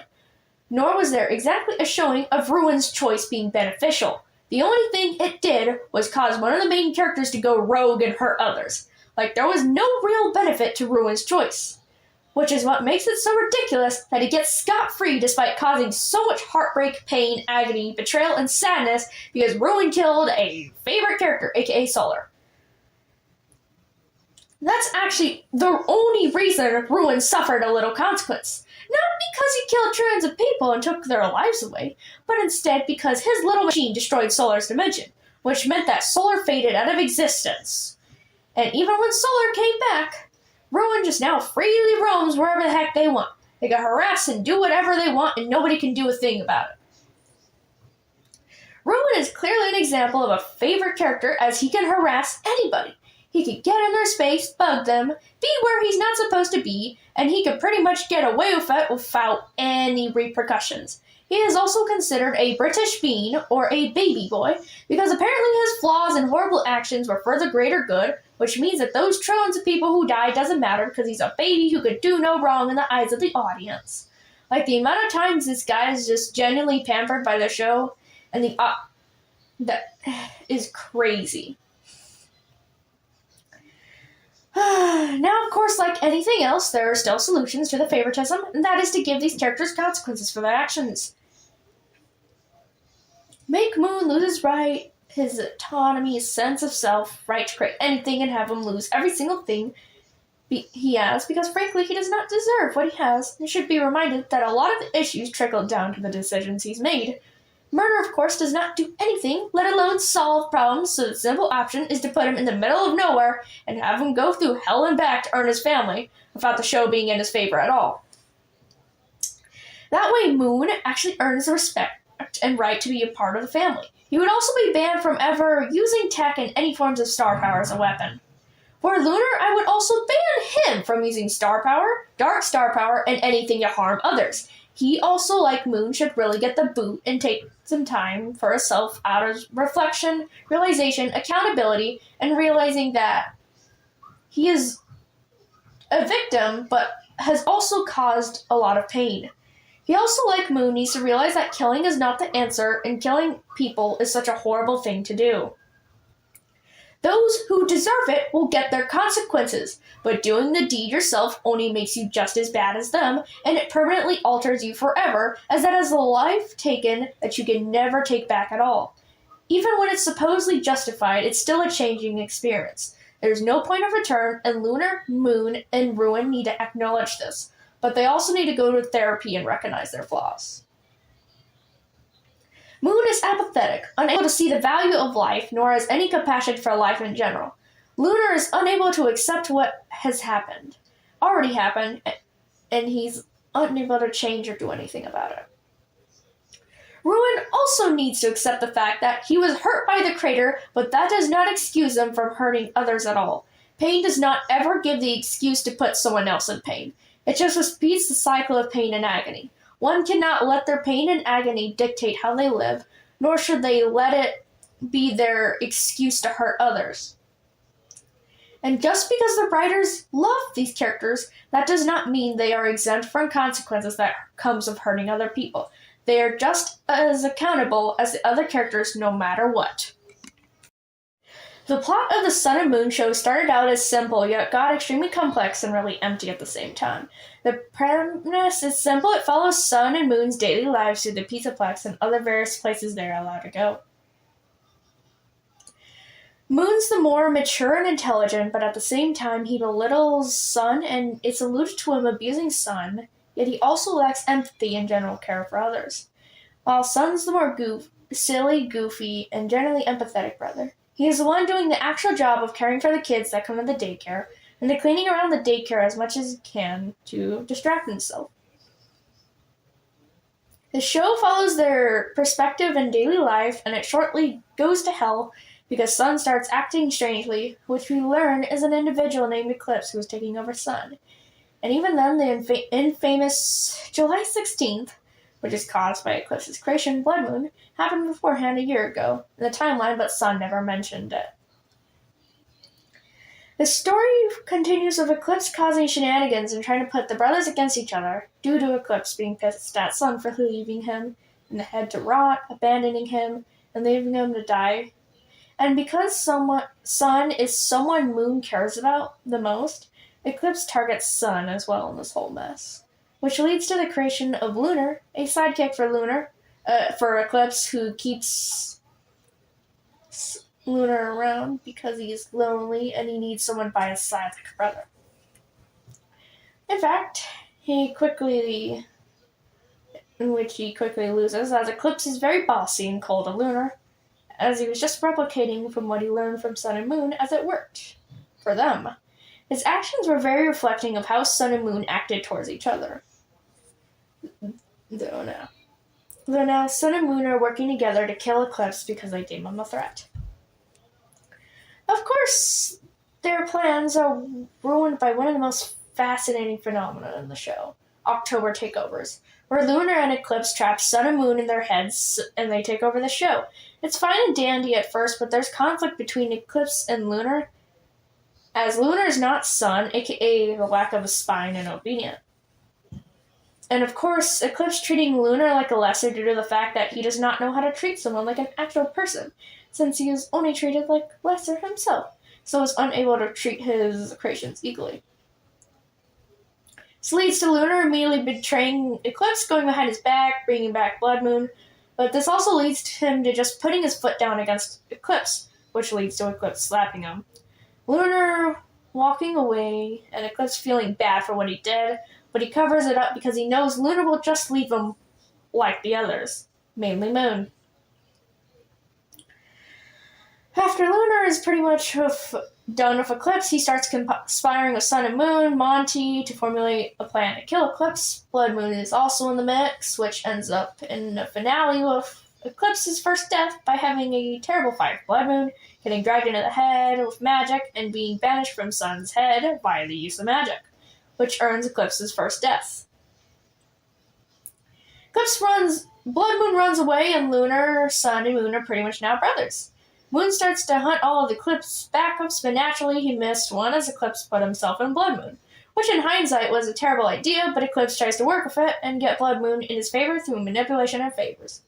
Speaker 1: nor was there exactly a showing of Ruin's choice being beneficial. The only thing it did was cause one of the main characters to go rogue and hurt others. Like there was no real benefit to Ruin's choice. Which is what makes it so ridiculous that he gets scot-free despite causing so much heartbreak, pain, agony, betrayal, and sadness because Ruin killed a favorite character, aka Solar. That's actually the only reason Ruin suffered a little consequence. Not because he killed trillions of people and took their lives away, but instead because his little machine destroyed Solar's dimension, which meant that Solar faded out of existence. And even when Solar came back, Ruin just now freely roams wherever the heck they want. They can harass and do whatever they want and nobody can do a thing about it. Ruin is clearly an example of a favorite character as he can harass anybody. He could get in their space, bug them, be where he's not supposed to be, and he could pretty much get away with it without any repercussions. He is also considered a British bean or a baby boy because apparently his flaws and horrible actions were for the greater good, which means that those trillions of people who died doesn't matter because he's a baby who could do no wrong in the eyes of the audience. Like the amount of times this guy is just genuinely pampered by the show, and that is crazy. Now, of course, like anything else, there are still solutions to the favoritism, and that is to give these characters consequences for their actions. Make Moon lose his autonomy, his sense of self, right to create anything, and have him lose every single thing he has, because frankly, he does not deserve what he has, and should be reminded that a lot of the issues trickled down to the decisions he's made. Murder, of course, does not do anything, let alone solve problems, so the simple option is to put him in the middle of nowhere and have him go through hell and back to earn his family, without the show being in his favor at all. That way, Moon actually earns the respect and right to be a part of the family. He would also be banned from ever using tech and any forms of star power as a weapon. For Lunar, I would also ban him from using star power, dark star power, and anything to harm others. He also, like Moon, should really get the boot and take some time for himself out of reflection, realization, accountability, and realizing that he is a victim, but has also caused a lot of pain. He also, like Moon, needs to realize that killing is not the answer, and killing people is such a horrible thing to do. Those who deserve it will get their consequences, but doing the deed yourself only makes you just as bad as them, and it permanently alters you forever, as that is a life taken that you can never take back at all. Even when it's supposedly justified, it's still a changing experience. There's no point of return, and Lunar, Moon, and Ruin need to acknowledge this, but they also need to go to therapy and recognize their flaws. Moon is apathetic, unable to see the value of life, nor has any compassion for life in general. Lunar is unable to accept what has already happened, and he's unable to change or do anything about it. Ruin also needs to accept the fact that he was hurt by the crater, but that does not excuse him from hurting others at all. Pain does not ever give the excuse to put someone else in pain. It just repeats the cycle of pain and agony. One cannot let their pain and agony dictate how they live, nor should they let it be their excuse to hurt others. And just because the writers love these characters, that does not mean they are exempt from consequences that comes of hurting other people. They are just as accountable as the other characters, no matter what. The plot of the Sun and Moon show started out as simple, yet got extremely complex and really empty at the same time. The premise is simple. It follows Sun and Moon's daily lives through the Pizzaplex and other various places they're allowed to go. Moon's the more mature and intelligent, but at the same time he belittles Sun, and it's alluded to him abusing Sun, yet he also lacks empathy and general care for others. While Sun's the more silly, goofy, and generally empathetic brother. He is the one doing the actual job of caring for the kids that come to the daycare, and the cleaning around the daycare as much as he can to distract himself. The show follows their perspective in daily life, and it shortly goes to hell because Sun starts acting strangely, which we learn is an individual named Eclipse who is taking over Sun. And even then, the infamous July 16th, which is caused by Eclipse's creation, Blood Moon, happened beforehand a year ago in the timeline, but Sun never mentioned it. The story continues with Eclipse causing shenanigans and trying to put the brothers against each other, due to Eclipse being pissed at Sun for leaving him in the head to rot, abandoning him, and leaving him to die. And because Sun is someone Moon cares about the most, Eclipse targets Sun as well in this whole mess. Which leads to the creation of Lunar, a sidekick for Eclipse, who keeps Lunar around because he's lonely and he needs someone by his side like a brother. In fact, he quickly loses, as Eclipse is very bossy and cold to Lunar, as he was just replicating from what he learned from Sun and Moon as it worked for them. His actions were very reflecting of how Sun and Moon acted towards each other. Though now Sun and Moon are working together to kill Eclipse because they deem him a threat. Of course, their plans are ruined by one of the most fascinating phenomena in the show, October takeovers, where Lunar and Eclipse trap Sun and Moon in their heads and they take over the show. It's fine and dandy at first, but there's conflict between Eclipse and Lunar, as Lunar is not Sun, aka the lack of a spine and obedient. And of course, Eclipse treating Lunar like a lesser due to the fact that he does not know how to treat someone like an actual person, since he is only treated like lesser himself, so is unable to treat his creations equally. This leads to Lunar immediately betraying Eclipse, going behind his back, bringing back Blood Moon, but this also leads to him to just putting his foot down against Eclipse, which leads to Eclipse slapping him. Lunar walking away, and Eclipse feeling bad for what he did, but he covers it up because he knows Lunar will just leave him like the others, mainly Moon. After Lunar is pretty much done with Eclipse, he starts conspiring with Sun and Moon, Monty, to formulate a plan to kill Eclipse. Blood Moon is also in the mix, which ends up in the finale with Eclipse's first death by having a terrible fight with Blood Moon, getting dragged into the head with magic, and being banished from Sun's head via the use of magic, which earns Eclipse's first death. Blood Moon runs away, and Lunar, Sun, and Moon are pretty much now brothers. Moon starts to hunt all of Eclipse's backups, but naturally he missed one as Eclipse put himself in Blood Moon, which in hindsight was a terrible idea, but Eclipse tries to work with it and get Blood Moon in his favor through manipulation and favors.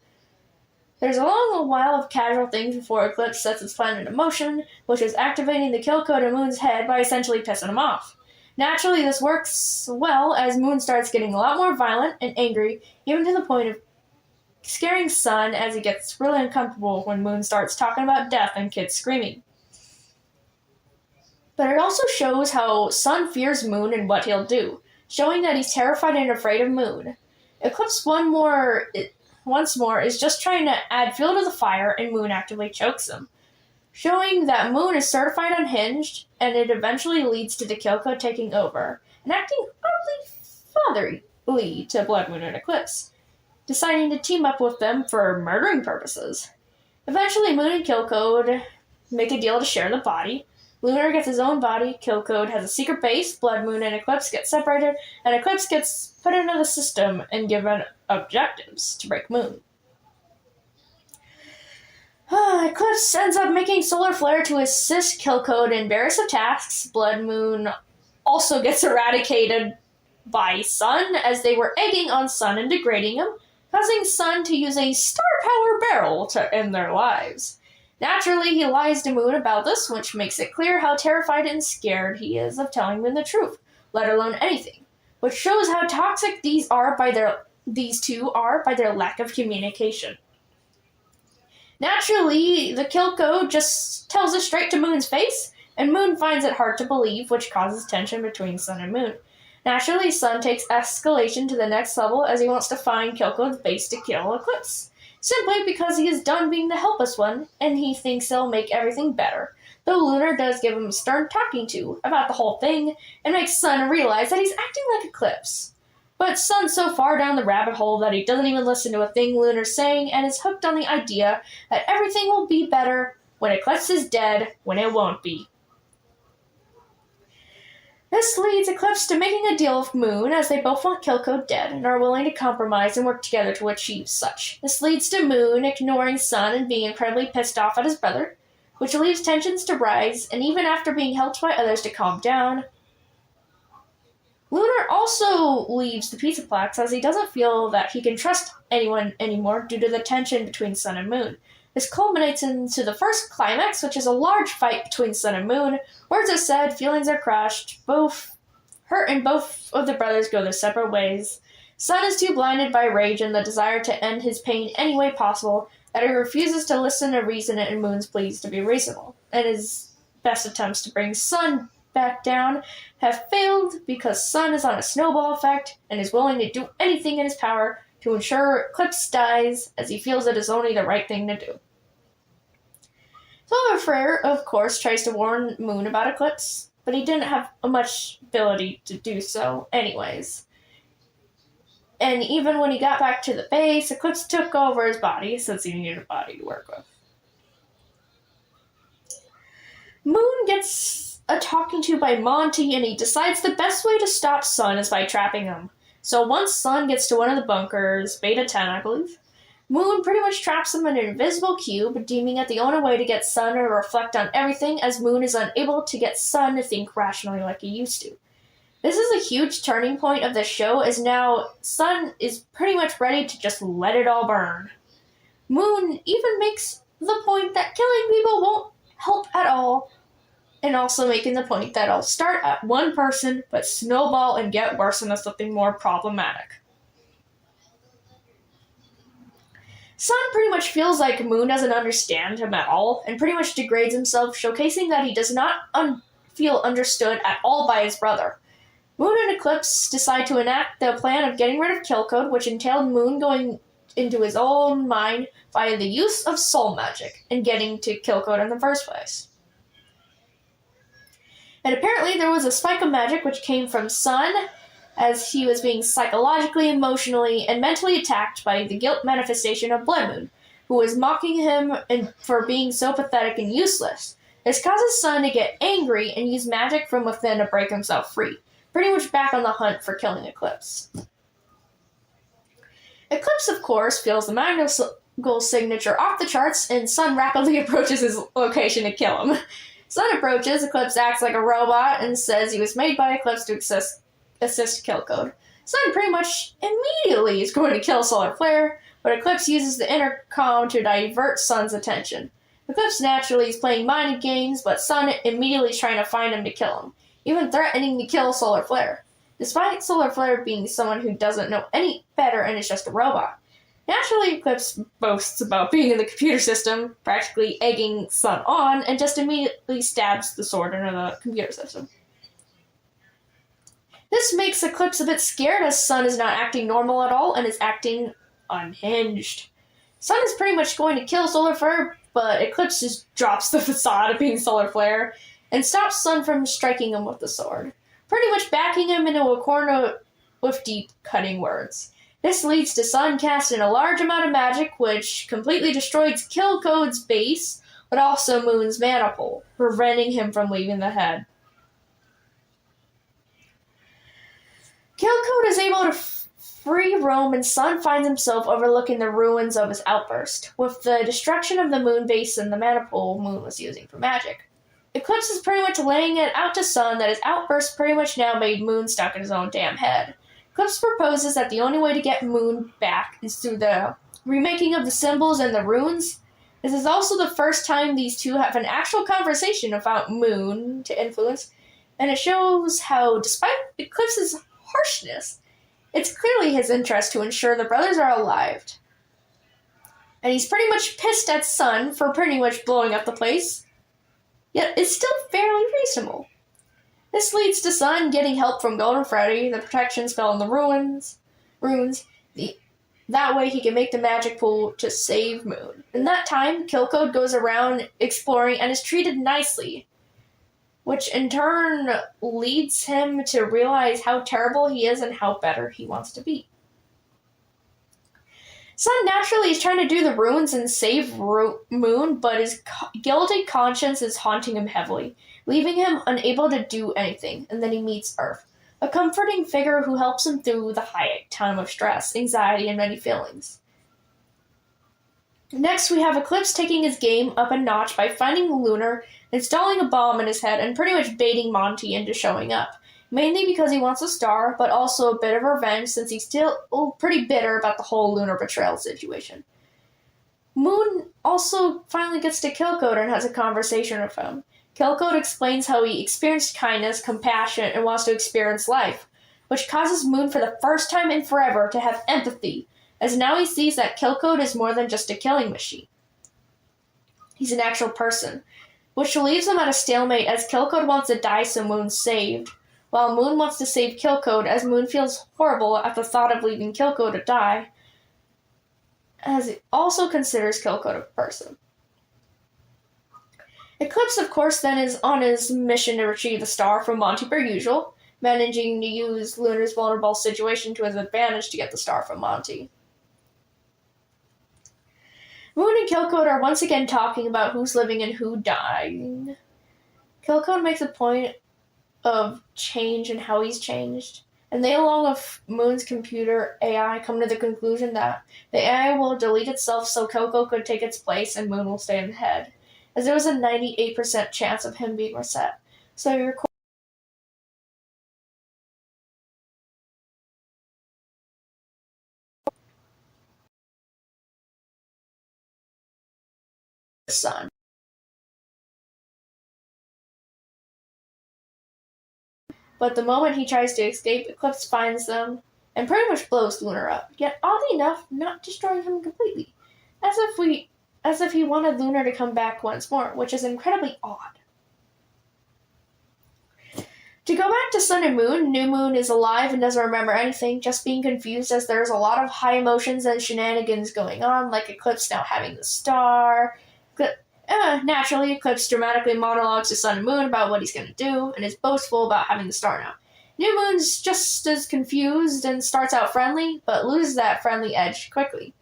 Speaker 1: There's a long while of casual things before Eclipse sets its plan into motion, which is activating the kill code in Moon's head by essentially pissing him off. Naturally, this works well as Moon starts getting a lot more violent and angry, even to the point of scaring Sun as he gets really uncomfortable when Moon starts talking about death and kids screaming. But it also shows how Sun fears Moon and what he'll do, showing that he's terrified and afraid of Moon. Eclipse once more is just trying to add fuel to the fire, and Moon actively chokes him, showing that Moon is certified unhinged, and it eventually leads to the kill code taking over, and acting oddly fatherly to Blood Moon and Eclipse, deciding to team up with them for murdering purposes. Eventually, Moon and Kill Code make a deal to share the body. Lunar gets his own body, Kill Code has a secret base, Blood Moon and Eclipse get separated, and Eclipse gets put into the system and given objectives to break Moon. Eclipse ends up making Solar Flare to assist Kill Code in various attacks. Blood Moon also gets eradicated by Sun as they were egging on Sun and degrading him, causing Sun to use a star power barrel to end their lives. Naturally, he lies to Moon about this, which makes it clear how terrified and scared he is of telling Moon the truth, let alone anything, which shows how toxic these two are by their lack of communication. Naturally, the kill code just tells it straight to Moon's face, and Moon finds it hard to believe, which causes tension between Sun and Moon. Naturally, Sun takes escalation to the next level as he wants to find Kill Code's base to kill Eclipse, simply because he is done being the helpless one, and he thinks he'll make everything better, though Lunar does give him a stern talking to about the whole thing, and makes Sun realize that he's acting like Eclipse. But Sun's so far down the rabbit hole that he doesn't even listen to a thing Lunar's saying, and is hooked on the idea that everything will be better when Eclipse is dead, when it won't be. This leads Eclipse to making a deal with Moon, as they both want Kill Code dead and are willing to compromise and work together to achieve such. This leads to Moon ignoring Sun and being incredibly pissed off at his brother, which leaves tensions to rise, and even after being helped by others to calm down, Lunar also leaves the Pizzaplex as he doesn't feel that he can trust anyone anymore due to the tension between Sun and Moon. This culminates into the first climax, which is a large fight between Sun and Moon. Words are said, feelings are crushed, both hurt, and both of the brothers go their separate ways. Sun is too blinded by rage and the desire to end his pain any way possible that he refuses to listen or reason in Moon's pleas to be reasonable, and his best attempts to bring Sun back down have failed because Sun is on a snowball effect and is willing to do anything in his power to ensure Eclipse dies, as he feels it is only the right thing to do. Solar Flare, of course, tries to warn Moon about Eclipse, but he didn't have much ability to do so anyways. And even when he got back to the base, Eclipse took over his body, since he needed a body to work with. Moon gets a talking to by Monty, and he decides the best way to stop Sun is by trapping him. So once Sun gets to one of the bunkers, Beta 10 I believe, Moon pretty much traps him in an invisible cube, deeming it the only way to get Sun to reflect on everything, as Moon is unable to get Sun to think rationally like he used to. This is a huge turning point of the show, as now Sun is pretty much ready to just let it all burn. Moon even makes the point that killing people won't help at all, and also making the point that it'll start at one person, but snowball and get worse into something more problematic. Sun pretty much feels like Moon doesn't understand him at all, and pretty much degrades himself, showcasing that he does not feel understood at all by his brother. Moon and Eclipse decide to enact the plan of getting rid of Kill Code, which entailed Moon going into his own mind via the use of soul magic and getting to Kill Code in the first place. And apparently there was a spike of magic which came from Sun, as he was being psychologically, emotionally, and mentally attacked by the guilt manifestation of Blood Moon, who is mocking him for being so pathetic and useless. This causes Sun to get angry and use magic from within to break himself free, pretty much back on the hunt for killing Eclipse. Eclipse, of course, feels the magical signature off the charts, and Sun rapidly approaches his location to kill him. Sun approaches, Eclipse acts like a robot and says he was made by Eclipse to assist Killcode. Sun pretty much immediately is going to kill Solar Flare, but Eclipse uses the intercom to divert Sun's attention. Eclipse naturally is playing mind games, but Sun immediately is trying to find him to kill him, even threatening to kill Solar Flare. Despite Solar Flare being someone who doesn't know any better and is just a robot. Naturally, Eclipse boasts about being in the computer system, practically egging Sun on, and just immediately stabs the sword into the computer system. This makes Eclipse a bit scared as Sun is not acting normal at all and is acting unhinged. Sun is pretty much going to kill Solar Flare, but Eclipse just drops the facade of being Solar Flare and stops Sun from striking him with the sword, pretty much backing him into a corner with deep, cutting words. This leads to Sun casting a large amount of magic, which completely destroys Killcode's base, but also Moon's mana pool, preventing him from leaving the head. Killcode is able to free roam, and Sun finds himself overlooking the ruins of his outburst, with the destruction of the Moon base and the mana pool Moon was using for magic. Eclipse is pretty much laying it out to Sun that his outburst pretty much now made Moon stuck in his own damn head. Eclipse proposes that the only way to get Moon back is through the remaking of the symbols and the runes. This is also the first time these two have an actual conversation about Moon to influence, and it shows how, despite Eclipse's harshness, it's clearly his interest to ensure the brothers are alive. And he's pretty much pissed at Sun for pretty much blowing up the place, yet it's still fairly reasonable. This leads to Sun getting help from Golden Freddy, the protection spell in the runes. That way he can make the magic pool to save Moon. In that time, Killcode goes around exploring and is treated nicely, which in turn leads him to realize how terrible he is and how better he wants to be. Sun naturally is trying to do the runes and save Moon, but his guilty conscience is haunting him heavily, leaving him unable to do anything, and then he meets Earth, a comforting figure who helps him through the high time of stress, anxiety, and many feelings. Next, we have Eclipse taking his game up a notch by finding Lunar, installing a bomb in his head, and pretty much baiting Monty into showing up, mainly because he wants a star, but also a bit of revenge since he's still pretty bitter about the whole Lunar betrayal situation. Moon also finally gets to Killcode and has a conversation with him. Killcode explains how he experienced kindness, compassion, and wants to experience life, which causes Moon for the first time in forever to have empathy, as now he sees that Killcode is more than just a killing machine. He's an actual person, which leaves him at a stalemate as Killcode wants to die so Moon's saved, while Moon wants to save Killcode as Moon feels horrible at the thought of leaving Killcode to die, as he also considers Killcode a person. Eclipse, of course, then is on his mission to retrieve the star from Monty per usual, managing to use Lunar's vulnerable situation to his advantage to get the star from Monty. Moon and Killcode are once again talking about who's living and who dying. Killcode makes a point of change and how he's changed, and they, along with Moon's computer AI, come to the conclusion that the AI will delete itself so Killcode could take its place and Moon will stay in the head, as there was a 98% chance of him being reset. So your son. But the moment he tries to escape, Eclipse finds them and pretty much blows Lunar up, yet oddly enough, not destroying him completely, as if he wanted Lunar to come back once more, which is incredibly odd. To go back to Sun and Moon, New Moon is alive and doesn't remember anything, just being confused as there's a lot of high emotions and shenanigans going on, like Eclipse now having the star. Naturally, Eclipse dramatically monologues to Sun and Moon about what he's going to do, and is boastful about having the star now. New Moon's just as confused and starts out friendly, but loses that friendly edge quickly.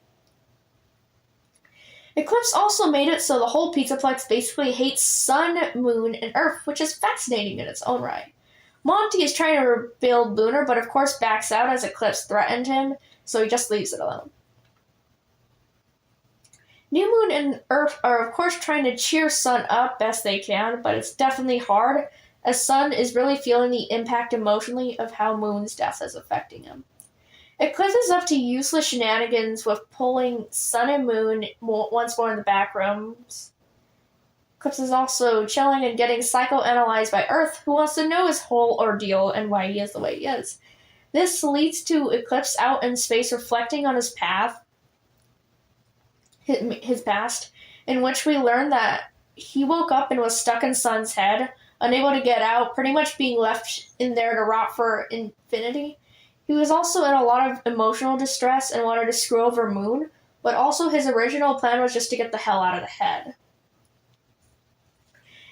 Speaker 1: Eclipse also made it so the whole Pizzaplex basically hates Sun, Moon, and Earth, which is fascinating in its own right. Monty is trying to rebuild Lunar, but of course backs out as Eclipse threatened him, so he just leaves it alone. New Moon and Earth are of course trying to cheer Sun up best they can, but it's definitely hard, as Sun is really feeling the impact emotionally of how Moon's death is affecting him. Eclipse is up to useless shenanigans with pulling Sun and Moon once more in the back rooms. Eclipse is also chilling and getting psychoanalyzed by Earth, who wants to know his whole ordeal and why he is the way he is. This leads to Eclipse out in space reflecting on his past, in which we learn that he woke up and was stuck in Sun's head, unable to get out, pretty much being left in there to rot for infinity. He was also in a lot of emotional distress and wanted to screw over Moon, but also his original plan was just to get the hell out of the head.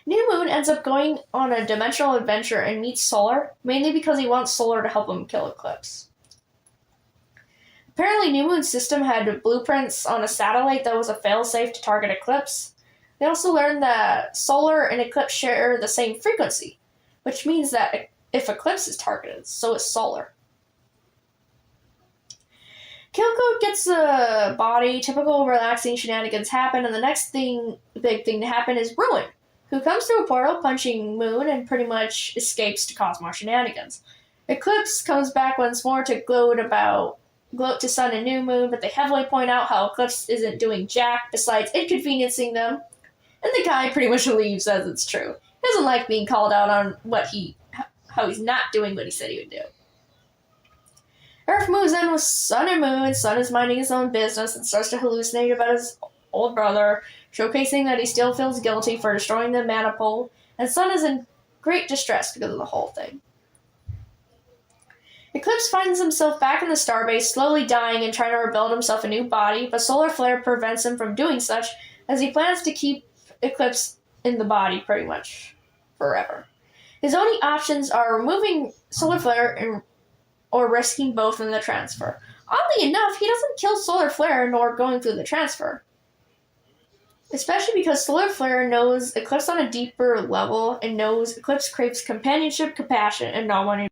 Speaker 1: New Moon ends up going on a dimensional adventure and meets Solar, mainly because he wants Solar to help him kill Eclipse. Apparently, New Moon's system had blueprints on a satellite that was a failsafe to target Eclipse. They also learned that Solar and Eclipse share the same frequency, which means that if Eclipse is targeted, so is Solar. Kilko gets a body, typical relaxing shenanigans happen, and the next big thing to happen is Ruin, who comes through a portal punching Moon and pretty much escapes to cause more shenanigans. Eclipse comes back once more to gloat to Sun and New Moon, but they heavily point out how Eclipse isn't doing jack besides inconveniencing them, and the guy pretty much leaves as it's true. He doesn't like being called out on how he's not doing what he said he would do. Earth moves in with Sun and Moon. Sun is minding his own business and starts to hallucinate about his old brother, showcasing that he still feels guilty for destroying the Manipole, and Sun is in great distress because of the whole thing. Eclipse finds himself back in the starbase, slowly dying and trying to rebuild himself a new body, but solar flare prevents him from doing such, as he plans to keep Eclipse in the body pretty much forever. His only options are removing solar flare or risking both in the transfer. Oddly enough, he doesn't kill solar flare nor going through the transfer. Especially because Solar Flare knows Eclipse on a deeper level and knows Eclipse craves companionship, compassion, and not wanting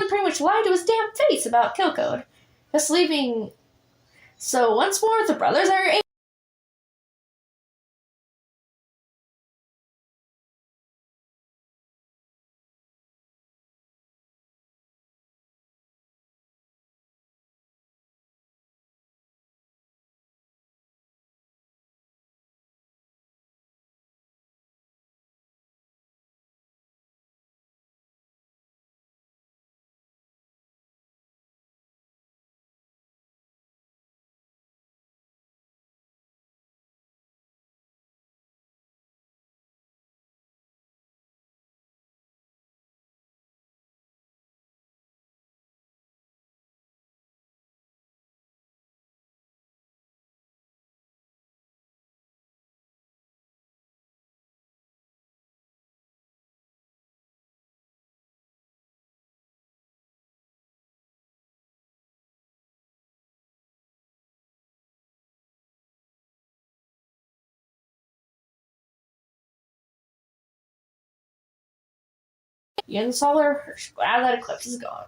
Speaker 1: pretty much lie to his damn face about kill code. Just leaving. So once more, the brothers are Ian Solar. Glad that Eclipse is gone.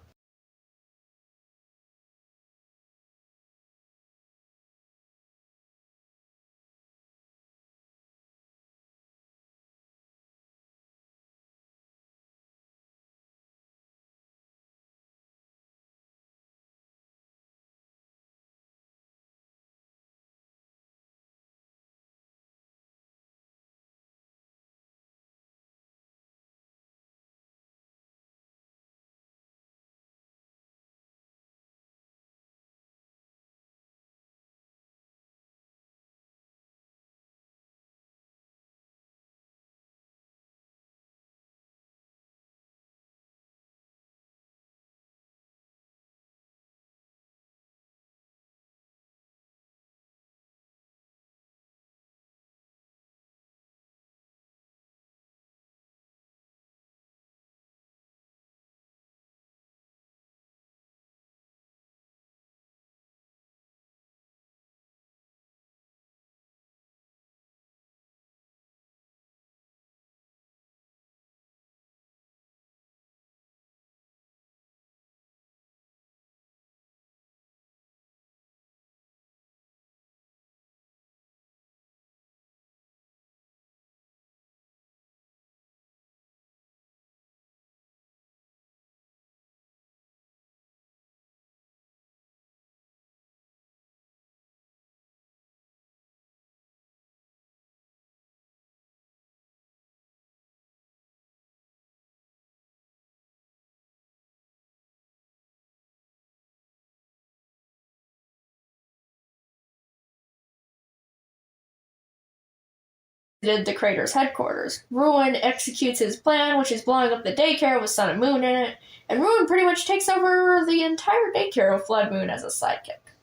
Speaker 1: the crater's headquarters. Ruin executes his plan, which is blowing up the daycare with Sun and Moon in it, and Ruin pretty much takes over the entire daycare with Blood Moon as a sidekick,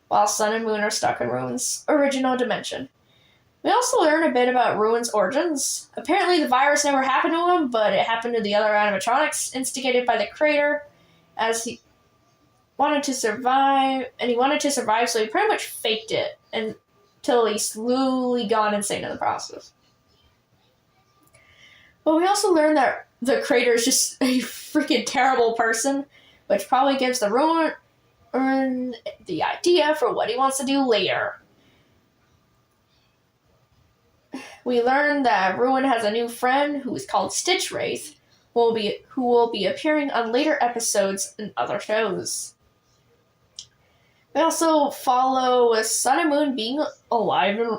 Speaker 1: while Sun and Moon are stuck in Ruin's original dimension. We also learn a bit about Ruin's origins. Apparently the virus never happened to him, but it happened to the other animatronics, instigated by the crater, as he wanted to survive, so he pretty much faked it until he slowly gone insane in the process. But we also learn that the crater is just a freaking terrible person, which probably gives the Ruin the idea for what he wants to do later. We learn that Ruin has a new friend who is called Stitch Wraith, who will be appearing on later episodes and other shows. We also follow with Sun and Moon being alive in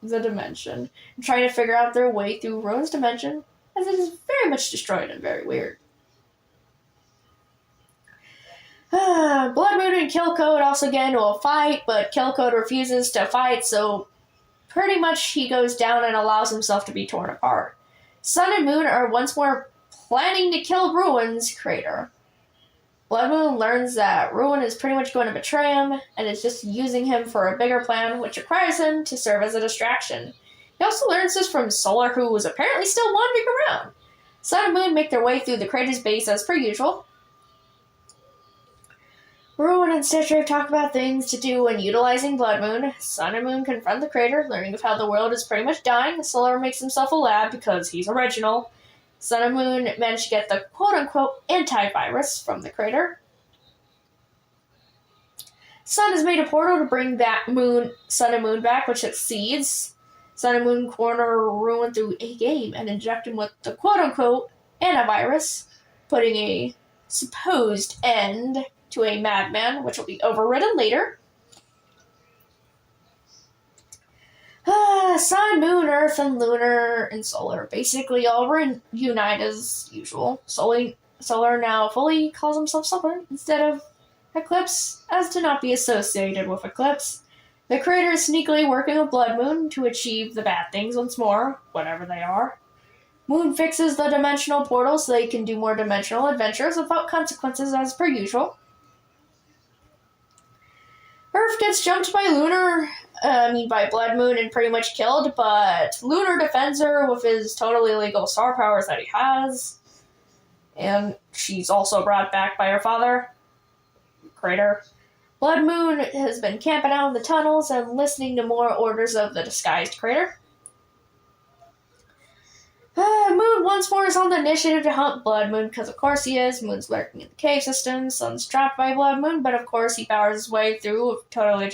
Speaker 1: the dimension and trying to figure out their way through Ruin's dimension, as it is very much destroyed and very weird. Blood Moon and Kill Code also get into a fight, but Kill Code refuses to fight, so pretty much he goes down and allows himself to be torn apart. Sun and Moon are once more planning to kill Ruin's crater. Blood Moon learns that Ruin is pretty much going to betray him and is just using him for a bigger plan, which requires him to serve as a distraction. He also learns this from Solar, who was apparently still wandering around. Sun and Moon make their way through the crater's base as per usual. Ruin and Stitch Wraith talk about things to do when utilizing Blood Moon. Sun and Moon confront the crater, learning of how the world is pretty much dying. Solar makes himself a lab because he's original. Sun and Moon manage to get the quote-unquote antivirus from the crater. Sun has made a portal to bring back Sun and Moon back, which succeeds. Sun and Moon corner Ruin through a game and inject him with the quote-unquote antivirus, putting a supposed end to a madman, which will be overridden later. Sun, Moon, Earth, and Lunar, and Solar basically all reunite as usual. Solar now fully calls himself Solar instead of Eclipse, as to not be associated with Eclipse. The creator is sneakily working with Blood Moon to achieve the bad things once more, whatever they are. Moon fixes the dimensional portal so they can do more dimensional adventures without consequences as per usual. Earth gets jumped by by Blood Moon and pretty much killed, but Lunar defends her with his totally illegal star powers that he has. And she's also brought back by her father, Crater. Blood Moon has been camping out in the tunnels and listening to more orders of the disguised Crater. Moon once more is on the initiative to hunt Blood Moon, because of course he is. Moon's lurking in the cave system. Sun's trapped by Blood Moon, but of course he powers his way through with totally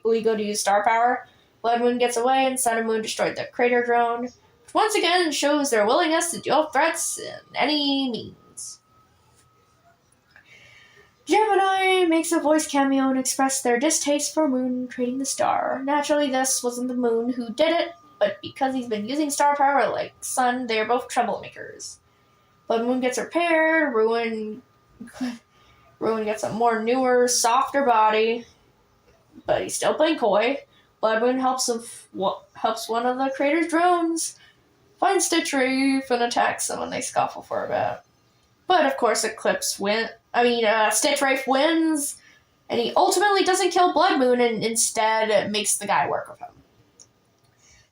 Speaker 1: illegal to use star power. Blood Moon gets away, and Sun and Moon destroyed the crater drone, which once again shows their willingness to deal with threats in any means. Gemini makes a voice cameo and express their distaste for Moon creating the star. Naturally, this wasn't the Moon who did it, but because he's been using star power like Sun, they are both troublemakers. Blood Moon gets repaired, Ruin gets a more newer, softer body, but he's still playing coy. Blood Moon helps one of the creator's drones find Stitch Wraith and attacks them when they scuffle for a bit. But of course, Stitch Wraith wins, and he ultimately doesn't kill Blood Moon and instead makes the guy work with him.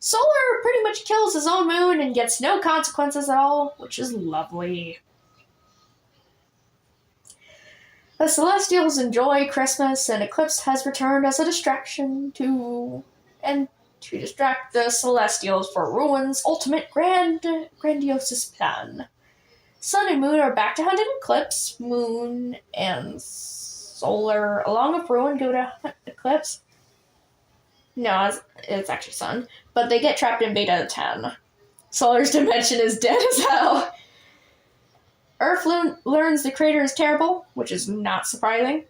Speaker 1: Solar pretty much kills his own moon and gets no consequences at all, which is lovely. The Celestials enjoy Christmas, and Eclipse has returned as a distraction to distract the Celestials for Ruin's ultimate grandiose plan. Sun and Moon are back to hunt an Eclipse. Moon and Solar, along with Ruin, go to hunt Eclipse. No, it's actually Sun. But they get trapped in Beta 10. Solar's dimension is dead as hell. Earth learns the crater is terrible, which is not surprising.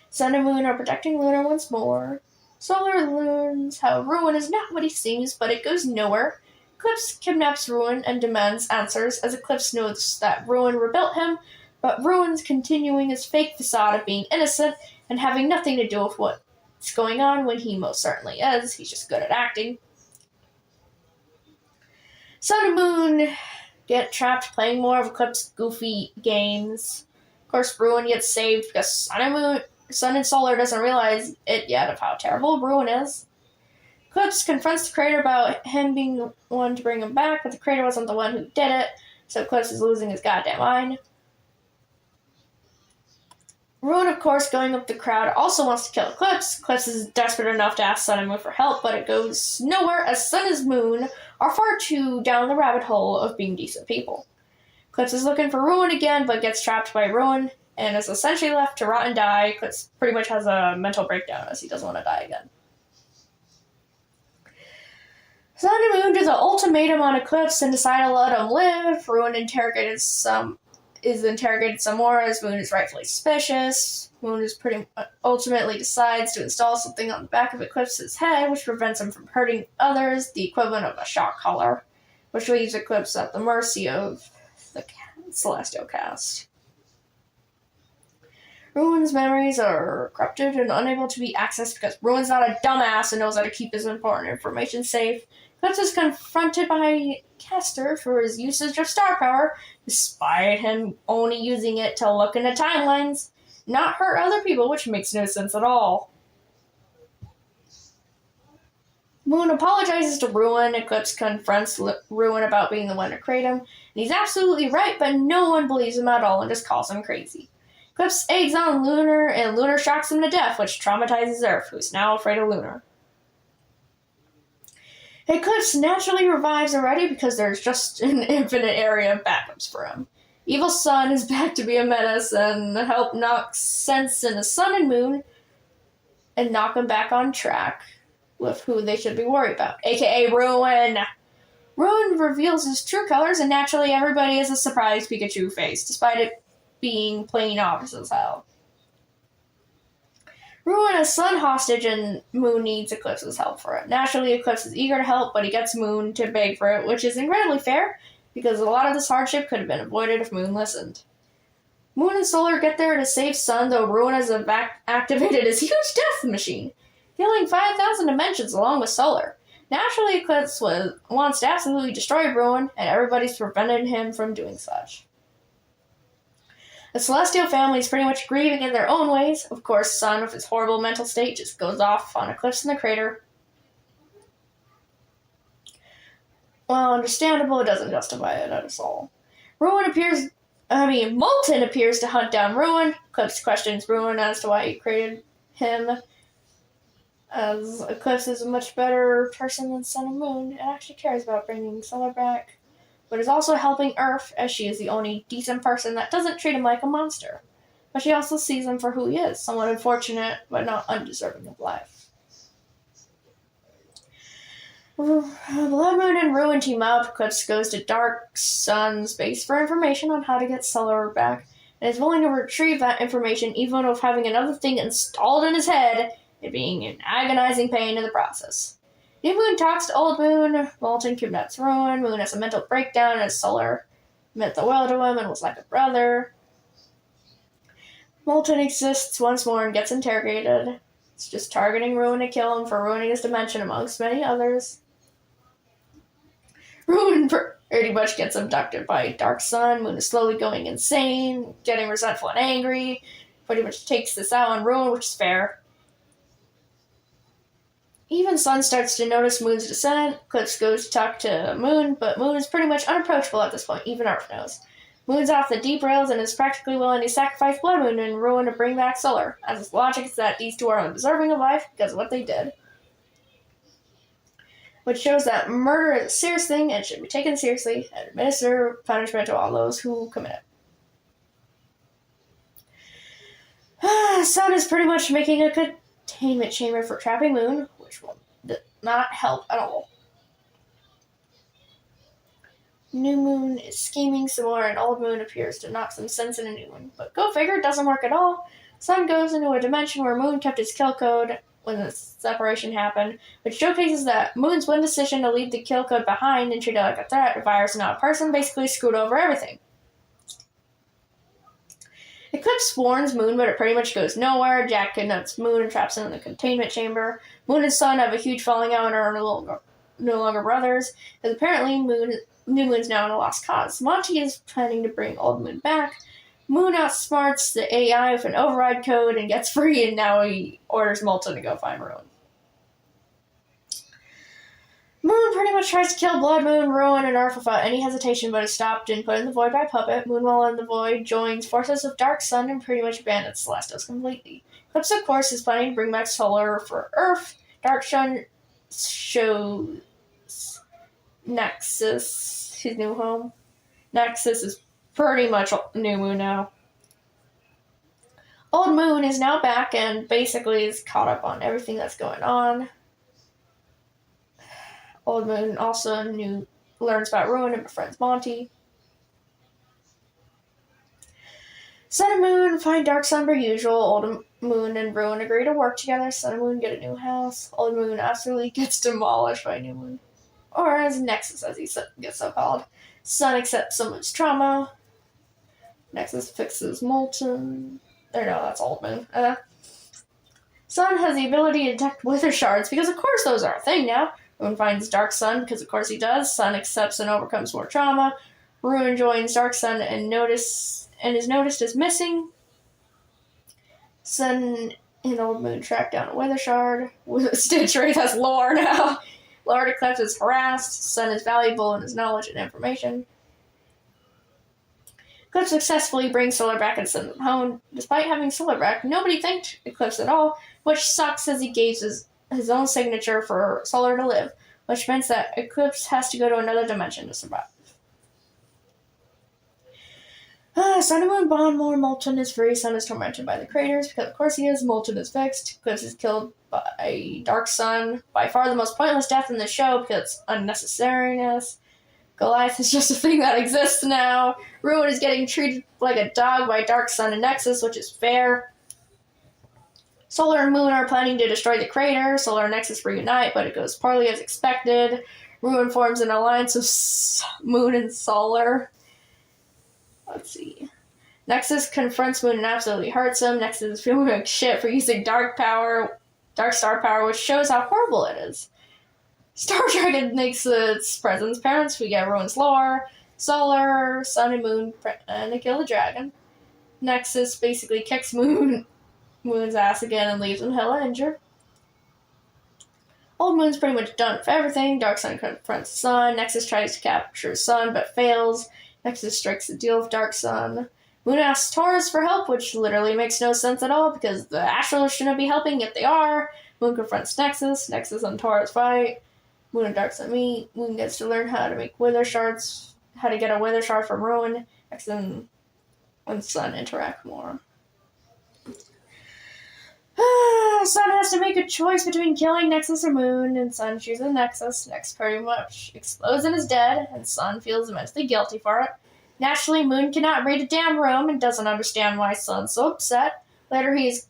Speaker 1: Sun and Moon are protecting Lunar once more. Solar learns how Ruin is not what he seems, but it goes nowhere. Eclipse kidnaps Ruin and demands answers, as Eclipse knows that Ruin rebuilt him, but Ruin's continuing his fake facade of being innocent and having nothing to do with what's going on when he most certainly is. He's just good at acting. Sun and Moon get trapped playing more of Eclipse goofy games. Of course, Ruin gets saved because Sun and Solar doesn't realize it yet of how terrible Ruin is. Eclipse confronts the creator about him being the one to bring him back, but the creator wasn't the one who did it, so Eclipse is losing his goddamn mind. Ruin, of course, going up the crowd, also wants to kill Eclipse. Eclipse is desperate enough to ask Sun and Moon for help, but it goes nowhere as Sun and Moon are far too down the rabbit hole of being decent people. Eclipse is looking for Ruin again, but gets trapped by Ruin, and is essentially left to rot and die. Eclipse pretty much has a mental breakdown as he doesn't want to die again. Sun and Moon do the ultimatum on Eclipse and decide to let him live. Ruin is interrogated some more as Moon is rightfully suspicious. Moon is ultimately decides to install something on the back of Eclipse's head, which prevents him from hurting others, the equivalent of a shock collar, which leaves Eclipse at the mercy of the Celestial Cast. Ruin's memories are corrupted and unable to be accessed because Ruin's not a dumbass and knows how to keep his important information safe. Eclipse is confronted by Castor for his usage of star power, despite him only using it to look into timelines, not hurt other people, which makes no sense at all. Moon apologizes to Ruin. Eclipse confronts Ruin about being the one to create him, and he's absolutely right, but no one believes him at all and just calls him crazy. Eclipse eggs on Lunar, and Lunar shocks him to death, which traumatizes Earth, who's now afraid of Lunar. Eclipse naturally revives already because there's just an infinite area of backups for him. Evil Sun is back to be a menace and help knock sense into Sun and Moon and knock them back on track with who they should be worried about, aka Ruin. Ruin reveals his true colors and naturally everybody is a surprised Pikachu face, despite it being plain obvious as hell. Ruin is Sun hostage and Moon needs Eclipse's help for it. Naturally, Eclipse is eager to help, but he gets Moon to beg for it, which is incredibly fair, because a lot of this hardship could have been avoided if Moon listened. Moon and Solar get there to save Sun, though Ruin has activated his huge death machine, killing 5,000 dimensions along with Solar. Naturally, Eclipse wants to absolutely destroy Ruin, and everybody's prevented him from doing such. The Celestial family is pretty much grieving in their own ways. Of course, Sun, with his horrible mental state, just goes off on Eclipse in the crater. While understandable, it doesn't justify it at all. Molten appears to hunt down Ruin. Eclipse questions Ruin as to why he created him, as Eclipse is a much better person than Sun and Moon and actually cares about bringing Solar back, but is also helping Earth, as she is the only decent person that doesn't treat him like a monster. But she also sees him for who he is, somewhat unfortunate, but not undeserving of life. Blood Moon and Ruin team up. Eclipse goes to Dark Sun's base for information on how to get Solar back, and is willing to retrieve that information even with having another thing installed in his head and being in agonizing pain in the process. New Moon talks to Old Moon. Molten kidnaps Ruin. Moon has a mental breakdown as Solar meant the world to him and was like a brother. Molten exists once more and gets interrogated. It's just targeting Ruin to kill him for ruining his dimension amongst many others. Ruin pretty much gets abducted by Dark Sun. Moon is slowly going insane, getting resentful and angry. Pretty much takes this out on Ruin, which is fair. Even Sun starts to notice Moon's descent. Eclipse goes to talk to Moon, but Moon is pretty much unapproachable at this point, even Earth knows. Moon's off the deep rails and is practically willing to sacrifice Blood Moon and Ruin to bring back Solar, as his logic is that these two are undeserving of life because of what they did. Which shows that murder is a serious thing and should be taken seriously and administer punishment to all those who commit it. Sun is pretty much making a containment chamber for trapping Moon, which will not help at all. New Moon is scheming some more, and Old Moon appears to knock some sense into New Moon. But go figure, it doesn't work at all. Sun goes into a dimension where Moon kept his kill code when the separation happened, which showcases that Moon's one decision to leave the kill code behind and treat it like a threat, a virus, not a person, basically screwed over everything. Eclipse warns Moon, but it pretty much goes nowhere. Jack kidnaps Moon and traps him in the containment chamber. Moon and Sun have a huge falling out and are no longer brothers, because apparently New Moon's now in a lost cause. Monty is planning to bring Old Moon back. Moon outsmarts the AI with an override code and gets free, and now he orders Molten to go find Ruin. Moon pretty much tries to kill Blood Moon, Ruin, and Earth without any hesitation, but is stopped and put in the Void by Puppet. Moon, while in the Void, joins forces with Dark Sun and pretty much abandons Celestos completely. Eclipse, of course, is planning to bring back Solar for Earth. Dark Sun shows Nexus his new home. Nexus is pretty much New Moon now. Old Moon is now back and basically is caught up on everything that's going on. Old Moon also learns about Ruin and befriends Monty. Sun and Moon find Dark Sun per usual. Old Moon and Ruin agree to work together. Sun and Moon get a new house. Old Moon absolutely gets demolished by New Moon. Or as Nexus, as he gets so called. Sun accepts some of his trauma. Nexus fixes Molten. Or no, that's Old Moon. Sun has the ability to detect wither shards, because of course those are a thing now. Ruin finds Dark Sun, because of course he does. Sun accepts and overcomes more trauma. Ruin joins Dark Sun and is noticed as missing. Sun and Old Moon track down a wither shard. Stitch Wraith has lore now. Lord Eclipse is harassed. Sun is valuable in his knowledge and information. Eclipse successfully brings Solar back and sends him home. Despite having Solar back, nobody thanked Eclipse at all, which sucks as he gave his own signature for Solar to live, which means that Eclipse has to go to another dimension to survive. Sun and Moon bond more. Molten is free. Sun is tormented by the craters, because of course he is. Molten is fixed. Eclipse is killed by Dark Sun. By far the most pointless death in the show, because it's unnecessariness. Goliath is just a thing that exists now. Ruin is getting treated like a dog by Dark Sun and Nexus, which is fair. Solar and Moon are planning to destroy the crater. Solar and Nexus reunite, but it goes poorly as expected. Ruin forms an alliance with Moon and Solar. Let's see. Nexus confronts Moon and absolutely hurts him. Nexus is feeling like shit for using Dark Star Power, which shows how horrible it is. Star Dragon makes its presence parents. We get Ruin's lore. Solar, Sun, and Moon and they kill the dragon. Nexus basically kicks Moon's ass again and leaves him hella injured. Old Moon's pretty much done with everything. Dark Sun confronts Sun. Nexus tries to capture Sun but fails. Nexus strikes a deal with Dark Sun. Moon asks Taurus for help, which literally makes no sense at all because the Astrals shouldn't be helping if they are. Moon confronts Nexus. Nexus and Taurus fight. Moon and Dark Sun meet. Moon gets to learn how to make wither shards, how to get a wither shard from Ruin. Nexus and Sun interact more. Sun has to make a choice between killing Nexus or Moon, and Sun chooses Nexus. Nexus pretty much explodes and is dead, and Sun feels immensely guilty for it. Naturally, Moon cannot read a damn room and doesn't understand why Sun's so upset. Later, he is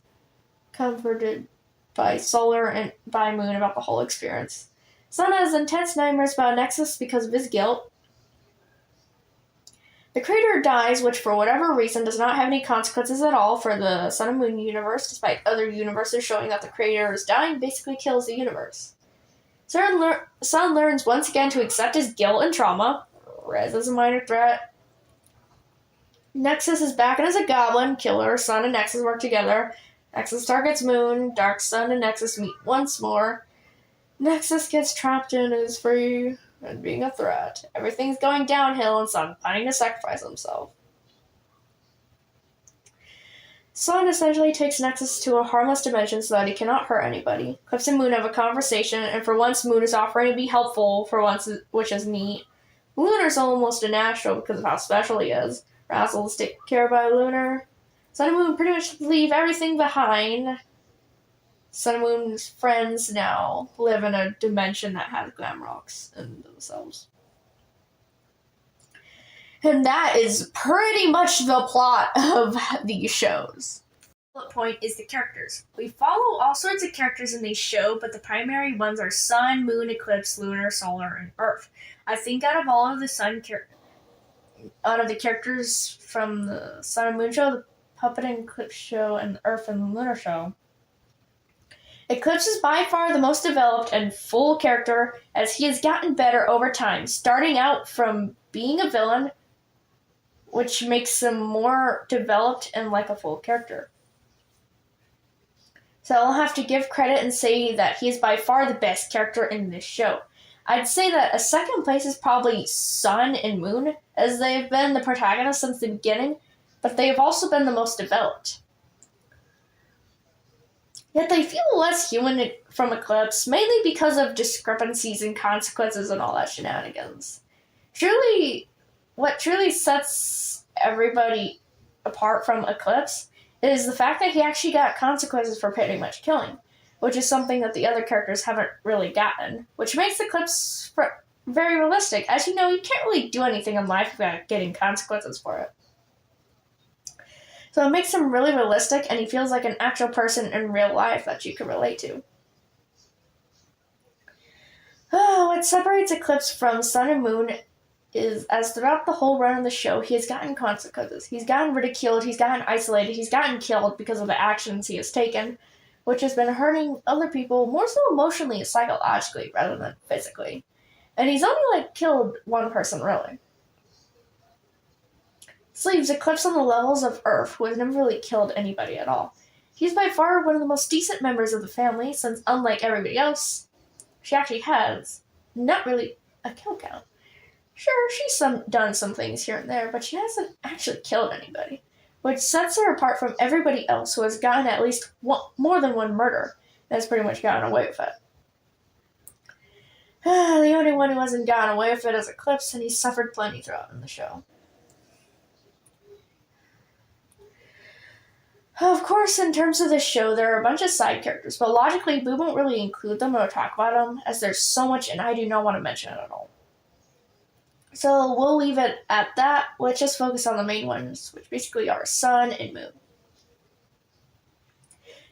Speaker 1: comforted by Solar and by Moon about the whole experience. Sun has intense nightmares about Nexus because of his guilt. The crater dies, which for whatever reason does not have any consequences at all for the Sun and Moon universe, despite other universes showing that the crater is dying basically kills the universe. Sun learns once again to accept his guilt and trauma. Rez is a minor threat. Nexus is back and as a goblin killer. Sun and Nexus work together. Nexus targets Moon. Dark Sun and Nexus meet once more. Nexus gets trapped and is free and being a threat. Everything's going downhill and Sun planning to sacrifice himself. Sun essentially takes Nexus to a harmless dimension so that he cannot hurt anybody. Eclipse and Moon have a conversation, and for once Moon is offering to be helpful for once, which is neat. Lunar's almost a natural because of how special he is. Razzle is taken care of by Lunar. Sun and Moon pretty much leave everything behind. Sun and Moon's friends now live in a dimension that has glam rocks in themselves. And that is pretty much the plot of these shows. The bullet point is the characters. We follow all sorts of characters in these shows, but the primary ones are Sun, Moon, Eclipse, Lunar, Solar, and Earth. I think out of all of the characters from the Sun and Moon show, the Puppet and Eclipse show, and the Earth and Lunar show, Eclipse is by far the most developed and full character, as he has gotten better over time, starting out from being a villain, which makes him more developed and like a full character. So I'll have to give credit and say that he is by far the best character in this show. I'd say that a second place is probably Sun and Moon, as they have been the protagonists since the beginning, but they have also been the most developed. Yet they feel less human from Eclipse, mainly because of discrepancies and consequences and all that shenanigans. What truly sets everybody apart from Eclipse is the fact that he actually got consequences for pretty much killing, which is something that the other characters haven't really gotten, which makes Eclipse very realistic. As you know, you can't really do anything in life without getting consequences for it. So it makes him really realistic, and he feels like an actual person in real life that you can relate to. What separates Eclipse from Sun and Moon is, as throughout the whole run of the show, he has gotten consequences. He's gotten ridiculed, he's gotten isolated, he's gotten killed because of the actions he has taken, which has been hurting other people more so emotionally and psychologically rather than physically. And he's only, killed one person, really. This leaves Eclipse on the levels of Earth, who has never really killed anybody at all. He's by far one of the most decent members of the family, since unlike everybody else, she actually has not really a kill count. Sure, she's done some things here and there, but she hasn't actually killed anybody, which sets her apart from everybody else who has gotten at least more than one murder and has pretty much gotten away with it. The only one who hasn't gotten away with it is Eclipse, and he's suffered plenty throughout in the show. Of course, in terms of this show, there are a bunch of side characters, but logically, we won't really include them or talk about them, as there's so much and I do not want to mention it at all. So we'll leave it at that. Let's just focus on the main ones, which basically are Sun and Moon.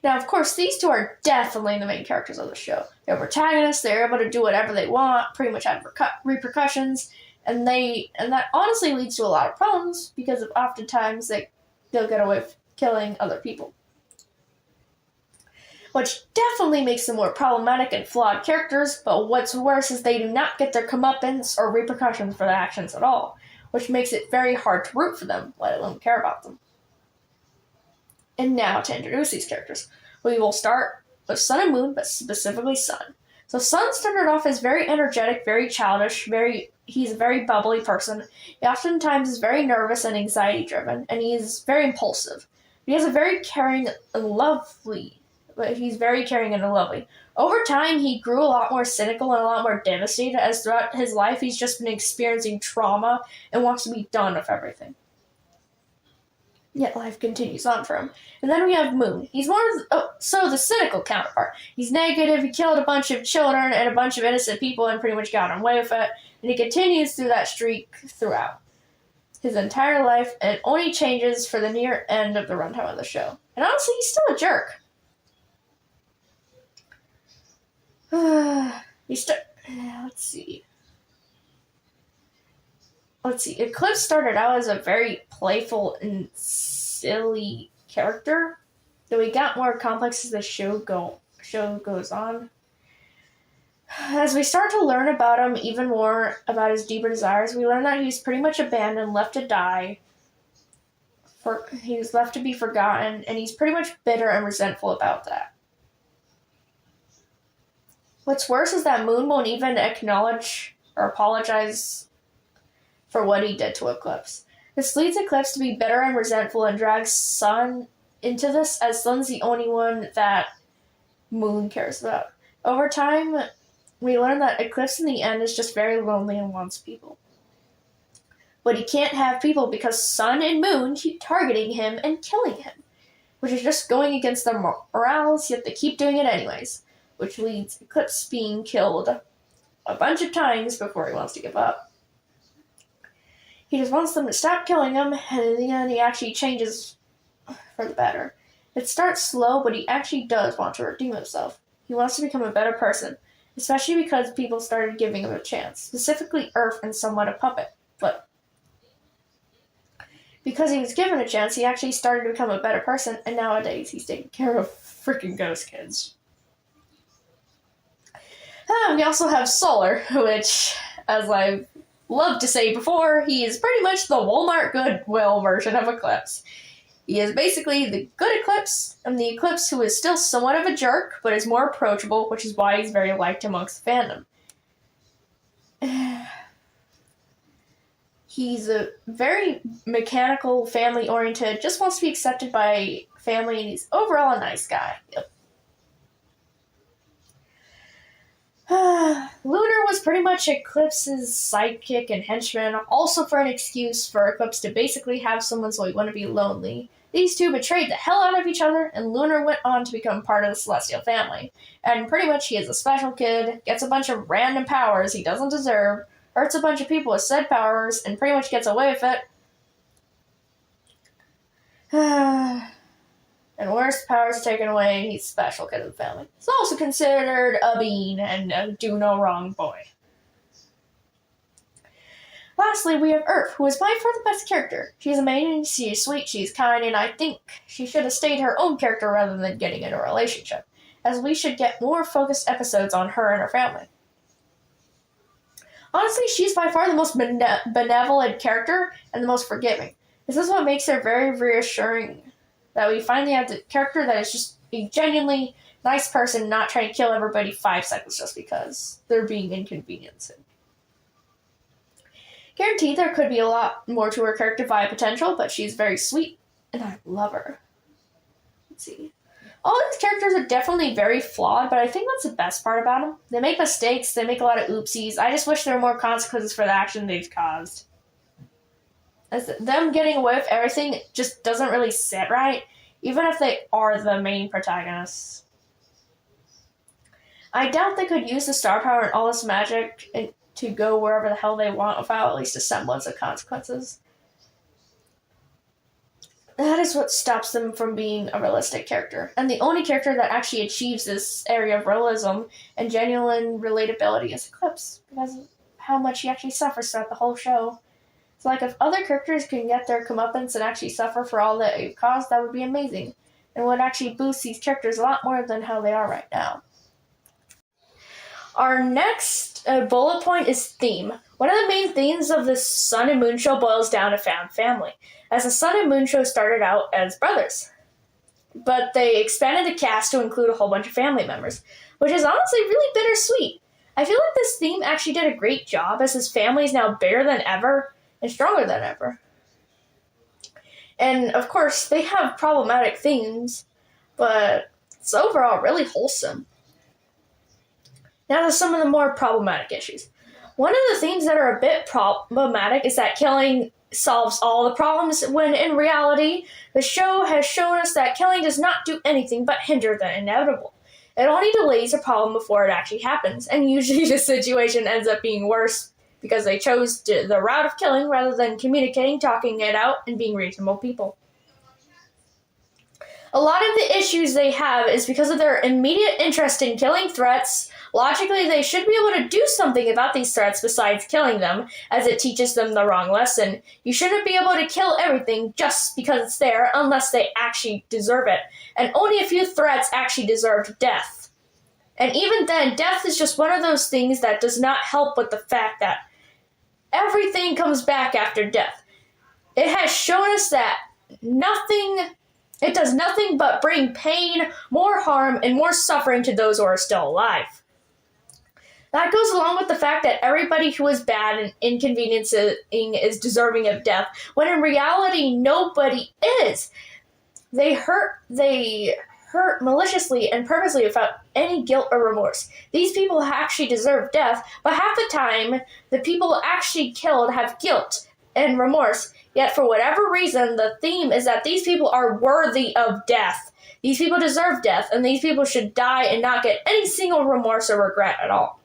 Speaker 1: Now, of course, these two are definitely the main characters of the show. They're protagonists, they're able to do whatever they want, pretty much have repercussions, and that honestly leads to a lot of problems, because of oftentimes they'll get away with killing other people. Which definitely makes them more problematic and flawed characters, but what's worse is they do not get their comeuppance or repercussions for their actions at all, which makes it very hard to root for them, let alone care about them. And now to introduce these characters. We will start with Sun and Moon, but specifically Sun. So Sun started off as very energetic, very childish, he's a very bubbly person. He oftentimes is very nervous and anxiety-driven, and he is very impulsive. He has a very caring and lovely... But he's very caring and lovely. Over time, he grew a lot more cynical and a lot more devastated, as throughout his life, he's just been experiencing trauma and wants to be done with everything. Yet life continues on for him. And then we have Moon. He's more the cynical counterpart. He's negative, he killed a bunch of children and a bunch of innocent people and pretty much got away with it. And he continues through that streak throughout his entire life, and it only changes for the near end of the runtime of the show. And honestly, he's still a jerk. Let's see. Eclipse started out as a very playful and silly character, though he got more complex as the show goes on. As we start to learn about him even more, about his deeper desires, we learn that he's pretty much abandoned, left to die. He's left to be forgotten, and he's pretty much bitter and resentful about that. What's worse is that Moon won't even acknowledge or apologize for what he did to Eclipse. This leads Eclipse to be bitter and resentful and drags Sun into this, as Sun's the only one that Moon cares about. Over time, we learn that Eclipse in the end is just very lonely and wants people. But he can't have people because Sun and Moon keep targeting him and killing him, which is just going against their morals, yet they keep doing it anyways, which leads Eclipse being killed a bunch of times before he wants to give up. He just wants them to stop killing him, and in the end he actually changes for the better. It starts slow, but he actually does want to redeem himself. He wants to become a better person, especially because people started giving him a chance, specifically Earth and somewhat a puppet. But because he was given a chance, he actually started to become a better person, and nowadays he's taking care of freaking ghost kids. We also have Solar, which, as I've loved to say before, he is pretty much the Walmart Goodwill version of Eclipse. He is basically the good Eclipse, and the Eclipse who is still somewhat of a jerk, but is more approachable, which is why he's very liked amongst the fandom. He's a very mechanical, family-oriented, just wants to be accepted by family, and he's overall a nice guy. Yep. Lunar was pretty much Eclipse's sidekick and henchman, also for an excuse for Eclipse to basically have someone so he wouldn't be lonely. These two betrayed the hell out of each other, and Lunar went on to become part of the Celestial family. And pretty much he is a special kid, gets a bunch of random powers he doesn't deserve, hurts a bunch of people with said powers, and pretty much gets away with it. And worst powers taken away, and he's a special kid of the family. He's also considered a bean and a do-no-wrong boy. Lastly, we have Earth, who is by far the best character. She's amazing, she's sweet, she's kind, and I think she should have stayed her own character rather than getting in a relationship, as we should get more focused episodes on her and her family. Honestly, she's by far the most benevolent character and the most forgiving. This is what makes her very reassuring, that we finally have the character that is just a genuinely nice person, not trying to kill everybody 5 seconds just because they're being inconvenienced. Guaranteed there could be a lot more to her character via potential, but she's very sweet, and I love her. Let's see. All these characters are definitely very flawed, but I think that's the best part about them. They make mistakes, they make a lot of oopsies. I just wish there were more consequences for the action they've caused. As them getting away with everything just doesn't really sit right, even if they are the main protagonists. I doubt they could use the star power and all this magic to go wherever the hell they want without at least a semblance of consequences. That is what stops them from being a realistic character. And the only character that actually achieves this area of realism and genuine relatability is Eclipse, because of how much he actually suffers throughout the whole show. So, like, if other characters can get their comeuppance and actually suffer for all that it caused, that would be amazing. And would actually boost these characters a lot more than how they are right now. Our next bullet point is theme. One of the main themes of the Sun and Moon show boils down to found family, as the Sun and Moon show started out as brothers. But they expanded the cast to include a whole bunch of family members, which is honestly really bittersweet. I feel like this theme actually did a great job, as his family is now bigger than ever and stronger than ever. And of course, they have problematic themes, but it's overall really wholesome. Now to some of the more problematic issues. One of the themes that are a bit problematic is that killing solves all the problems, when in reality, the show has shown us that killing does not do anything but hinder the inevitable. It only delays a problem before it actually happens, and usually the situation ends up being worse because they chose the route of killing rather than communicating, talking it out, and being reasonable people. A lot of the issues they have is because of their immediate interest in killing threats. Logically, they should be able to do something about these threats besides killing them, as it teaches them the wrong lesson. You shouldn't be able to kill everything just because it's there unless they actually deserve it. And only a few threats actually deserved death. And even then, death is just one of those things that does not help with the fact that everything comes back after death. It has shown us that it does nothing but bring pain, more harm, and more suffering to those who are still alive. That goes along with the fact that everybody who is bad and inconveniencing is deserving of death, when in reality, nobody is. They hurt maliciously and purposely without any guilt or remorse. These people actually deserve death, but half the time, the people actually killed have guilt and remorse. Yet for whatever reason, the theme is that these people are worthy of death. These people deserve death, and these people should die and not get any single remorse or regret at all.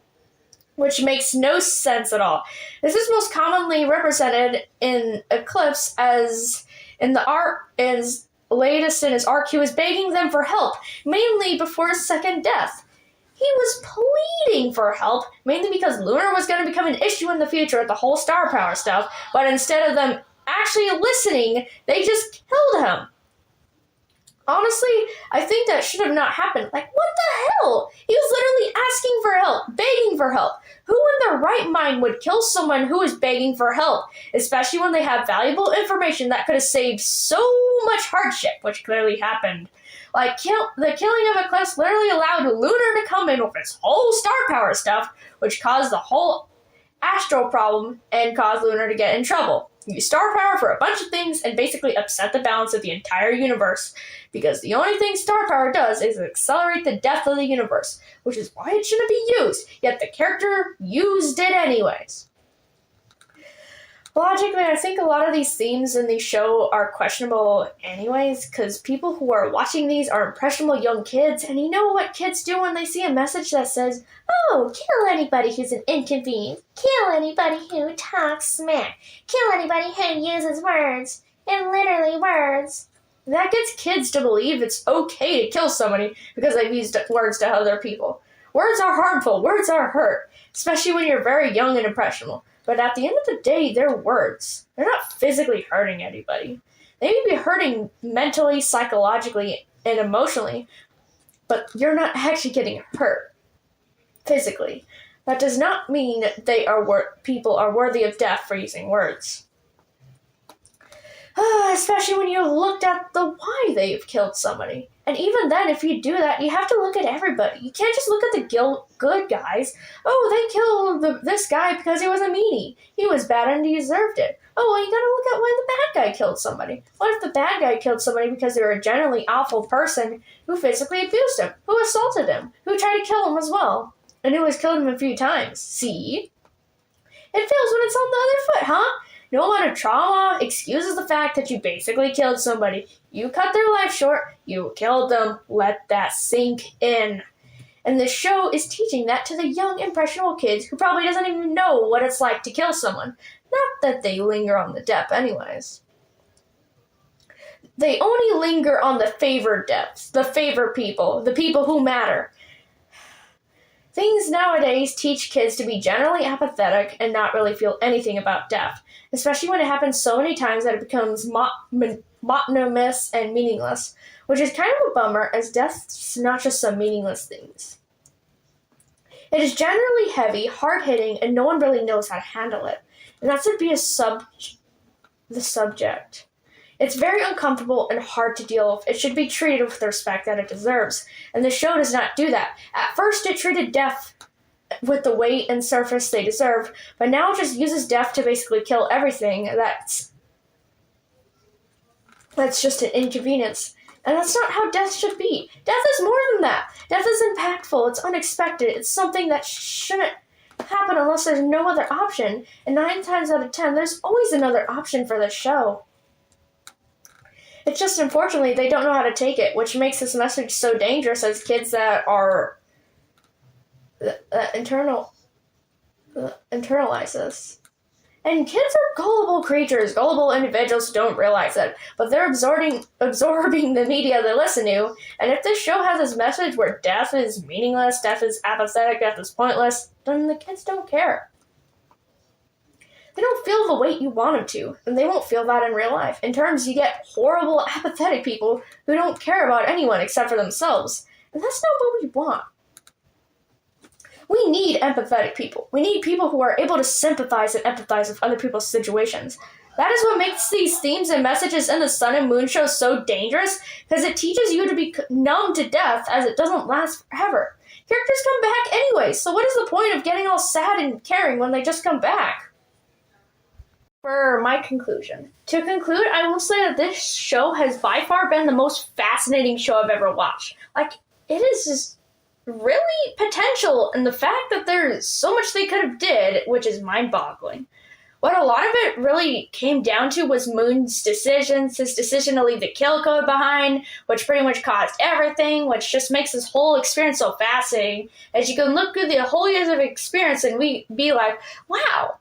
Speaker 1: Which makes no sense at all. This is most commonly represented in Eclipse as in the arc, as latest in his arc, he was begging them for help, mainly before his second death. He was pleading for help, mainly because Lunar was going to become an issue in the future with the whole star power stuff, but instead of them actually listening, they just killed him. Honestly, I think that should have not happened. Like, what the hell? He was literally asking for help, begging for help. Who in their right mind would kill someone who is begging for help, especially when they have valuable information that could have saved so much hardship, which clearly happened. Like, the killing of Eclipse literally allowed Lunar to come in with his whole star power stuff, which caused the whole astral problem and caused Lunar to get in trouble. Use star power for a bunch of things and basically upset the balance of the entire universe, because the only thing star power does is accelerate the death of the universe, which is why it shouldn't be used, yet the character used it anyways. Logically, I think a lot of these themes in the show are questionable anyways, because people who are watching these are impressionable young kids, and you know what kids do when they see a message that says, oh, kill anybody who's an inconvenience, kill anybody who talks smack, kill anybody who uses words, and literally words. That gets kids to believe it's okay to kill somebody because they've used words to other people. Words are harmful, words are hurt, especially when you're very young and impressionable. But at the end of the day, they're words. They're not physically hurting anybody. They may be hurting mentally, psychologically, and emotionally, but you're not actually getting hurt physically. That does not mean people are worthy of death for using words. Especially when you looked at the why they've killed somebody. And even then, if you do that, you have to look at everybody. You can't just look at the good guys. Oh, they killed this guy because he was a meanie. He was bad and he deserved it. Oh, well, you gotta look at why the bad guy killed somebody. What if the bad guy killed somebody because they were a generally awful person who physically abused him, who assaulted him, who tried to kill him as well, and who has killed him a few times? See? It fails when it's on the other foot, huh? No amount of trauma excuses the fact that you basically killed somebody. You cut their life short. You killed them. Let that sink in. And the show is teaching that to the young, impressionable kids who probably doesn't even know what it's like to kill someone. Not that they linger on the death anyways. They only linger on the favored deaths, the favored people, the people who matter. Things nowadays teach kids to be generally apathetic and not really feel anything about death, especially when it happens so many times that it becomes monotonous and meaningless, which is kind of a bummer, as death's not just some meaningless things. It is generally heavy, hard-hitting, and no one really knows how to handle it, and that should be the subject. It's very uncomfortable and hard to deal with. It should be treated with the respect that it deserves, and the show does not do that. At first, it treated death with the weight and surface they deserve, but now it just uses death to basically kill everything that's just an inconvenience. And that's not how death should be. Death is more than that. Death is impactful, it's unexpected, it's something that shouldn't happen unless there's no other option, and 9 times out of 10, there's always another option for this show. It's just, unfortunately, they don't know how to take it, which makes this message so dangerous as kids that are internalize this. And kids are gullible creatures, gullible individuals who don't realize it, but they're absorbing the media they listen to, and if this show has this message where death is meaningless, death is apathetic, death is pointless, then the kids don't care. They don't feel the weight you want them to, and they won't feel that in real life. In terms, you get horrible, apathetic people who don't care about anyone except for themselves, and that's not what we want. We need empathetic people. We need people who are able to sympathize and empathize with other people's situations. That is what makes these themes and messages in the Sun and Moon show so dangerous, because it teaches you to be numb to death as it doesn't last forever. Characters come back anyway, so what is the point of getting all sad and caring when they just come back? For my conclusion. To conclude, I will say that this show has by far been the most fascinating show I've ever watched. Like, it is just really potential, and the fact that there's so much they could have did, which is mind-boggling. What a lot of it really came down to was Moon's decisions, his decision to leave the kill code behind, which pretty much caused everything, which just makes this whole experience so fascinating, as you can look through the whole years of experience and be like, wow,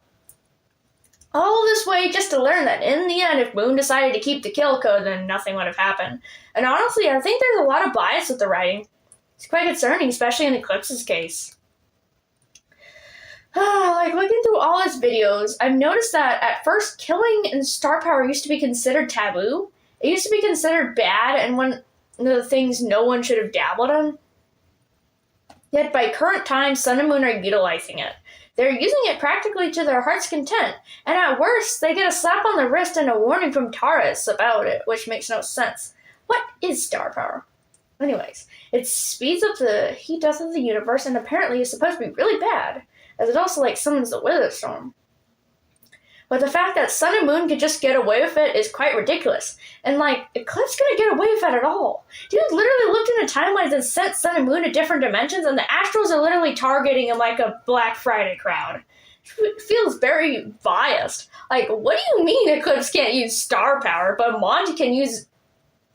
Speaker 1: all this way just to learn that in the end, if Moon decided to keep the kill code, then nothing would have happened. And honestly, I think there's a lot of bias with the writing. It's quite concerning, especially in Eclipse's case. Like, looking through all his videos, I've noticed that at first, killing in star power used to be considered taboo. It used to be considered bad, and when the things no one should have dabbled in. Yet by current times, Sun and Moon are utilizing it. They're using it practically to their heart's content, and at worst, they get a slap on the wrist and a warning from Taurus about it, which makes no sense. What is star power? Anyways, it speeds up the heat death of the universe and apparently is supposed to be really bad, as it also summons the weather storm. But the fact that Sun and Moon could just get away with it is quite ridiculous. And Eclipse couldn't get away with it at all. Dude literally looked into timelines and sent Sun and Moon to different dimensions, and the Astrals are literally targeting him like a Black Friday crowd. It feels very biased. What do you mean Eclipse can't use star power, but Monty can use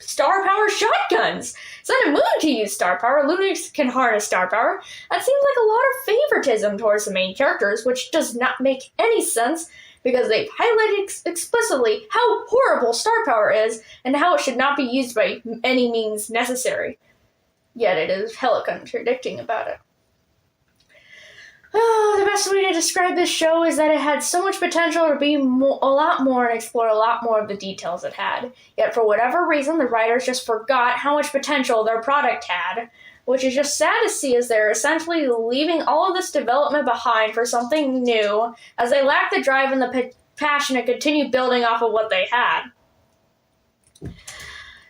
Speaker 1: star power shotguns? Sun and Moon can use star power, Lunar can harness star power. That seems like a lot of favoritism towards the main characters, which does not make any sense, because they've highlighted explicitly how horrible star power is and how it should not be used by any means necessary. Yet it is hella contradicting about it. The best way to describe this show is that it had so much potential to be a lot more and explore a lot more of the details it had. Yet for whatever reason, the writers just forgot how much potential their product had, which is just sad to see, as they're essentially leaving all of this development behind for something new, as they lack the drive and the passion to continue building off of what they had.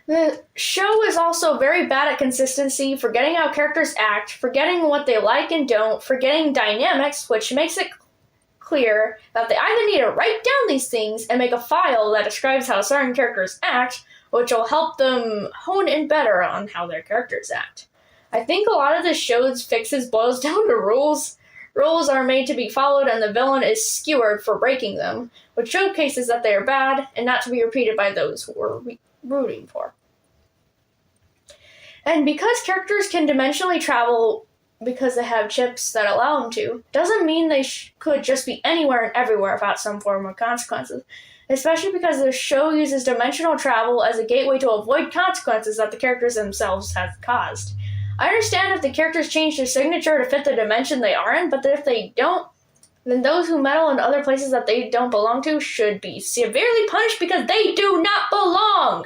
Speaker 1: The show is also very bad at consistency, forgetting how characters act, forgetting what they like and don't, forgetting dynamics, which makes it clear that they either need to write down these things and make a file that describes how certain characters act, which will help them hone in better on how their characters act. I think a lot of the show's fixes boils down to rules. Rules are made to be followed, and the villain is skewered for breaking them, which showcases that they are bad and not to be repeated by those who are rooting for. And because characters can dimensionally travel because they have chips that allow them to, doesn't mean they could just be anywhere and everywhere without some form of consequences. Especially because the show uses dimensional travel as a gateway to avoid consequences that the characters themselves have caused. I understand if the characters change their signature to fit the dimension they are in, but if they don't, then those who meddle in other places that they don't belong to should be severely punished because they do not belong!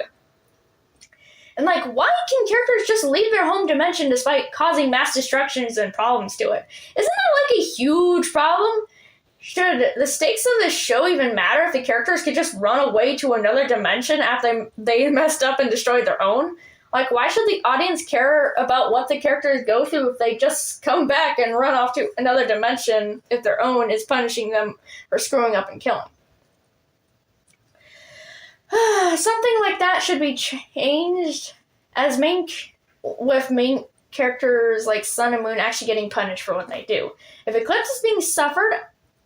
Speaker 1: And why can characters just leave their home dimension despite causing mass destructions and problems to it? Isn't that a huge problem? Should the stakes of this show even matter if the characters could just run away to another dimension after they messed up and destroyed their own? Why should the audience care about what the characters go through if they just come back and run off to another dimension if their own is punishing them for screwing up and killing? Something like that should be changed, as main characters like Sun and Moon actually getting punished for what they do. If Eclipse is being suffered,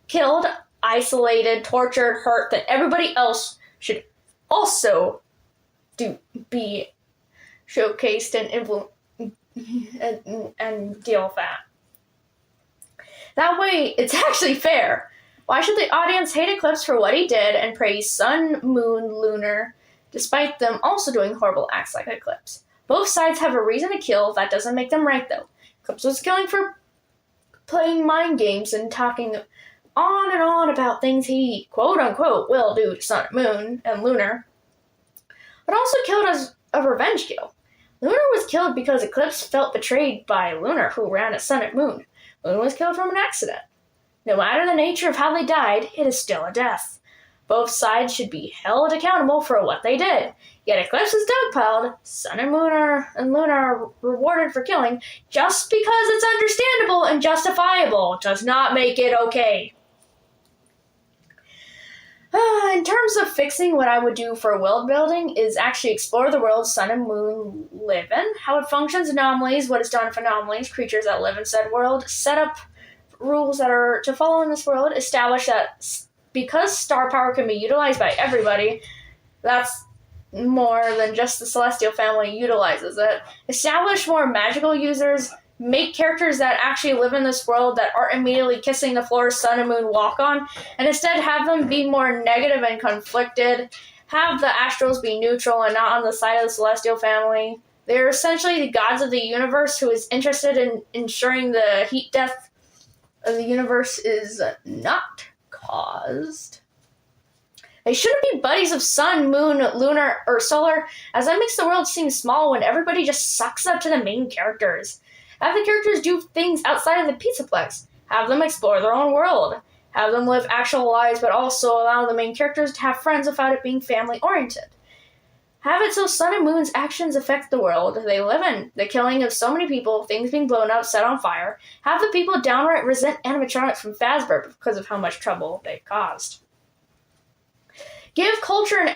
Speaker 1: killed, isolated, tortured, hurt, then everybody else should also be showcased and deal with that. That way, it's actually fair. Why should the audience hate Eclipse for what he did and praise Sun, Moon, Lunar, despite them also doing horrible acts like Eclipse? Both sides have a reason to kill. That doesn't make them right, though. Eclipse was killing for playing mind games and talking on and on about things he, quote-unquote, will do to Sun, Moon, and Lunar, but also killed as a revenge kill. Lunar was killed because Eclipse felt betrayed by Lunar, who ran at Sun and Moon. Moon was killed from an accident. No matter the nature of how they died, it is still a death. Both sides should be held accountable for what they did. Yet Eclipse is dogpiled, Sun and Lunar are rewarded for killing, just because it's understandable and justifiable does not make it okay. In terms of fixing, what I would do for world building is actually explore the world Sun and Moon live in, how it functions, anomalies, what is done for anomalies, creatures that live in said world, set up rules that are to follow in this world, establish that because star power can be utilized by everybody, that's more than just the Celestial family utilizes it. Establish more magical users, make characters that actually live in this world that aren't immediately kissing the floor Sun and Moon walk on, and instead have them be more negative and conflicted. Have the Astrals be neutral and not on the side of the Celestial family. They're essentially the gods of the universe who is interested in ensuring the heat death of the universe is not caused. They shouldn't be buddies of sun, moon, lunar, or solar, as that makes the world seem small when everybody just sucks up to the main characters. Have the characters do things outside of the Pizzaplex. Have them explore their own world. Have them live actual lives, but also allow the main characters to have friends without it being family-oriented. Have it so Sun and Moon's actions affect the world they live in. The killing of so many people, things being blown up, set on fire. Have the people downright resent animatronics from Fazbear because of how much trouble they've caused. Give culture to the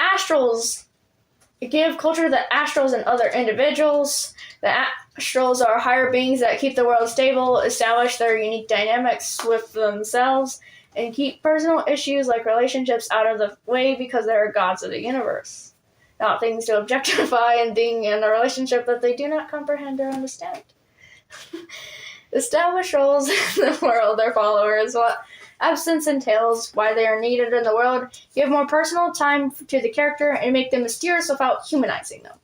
Speaker 1: astrals and other individuals. The astrals are higher beings that keep the world stable, establish their unique dynamics with themselves, and keep personal issues like relationships out of the way because they are gods of the universe. Not things to objectify and being in a relationship that they do not comprehend or understand. Establish roles in the world their followers, what absence entails, why they are needed in the world, give more personal time to the character, and make them mysterious without humanizing them.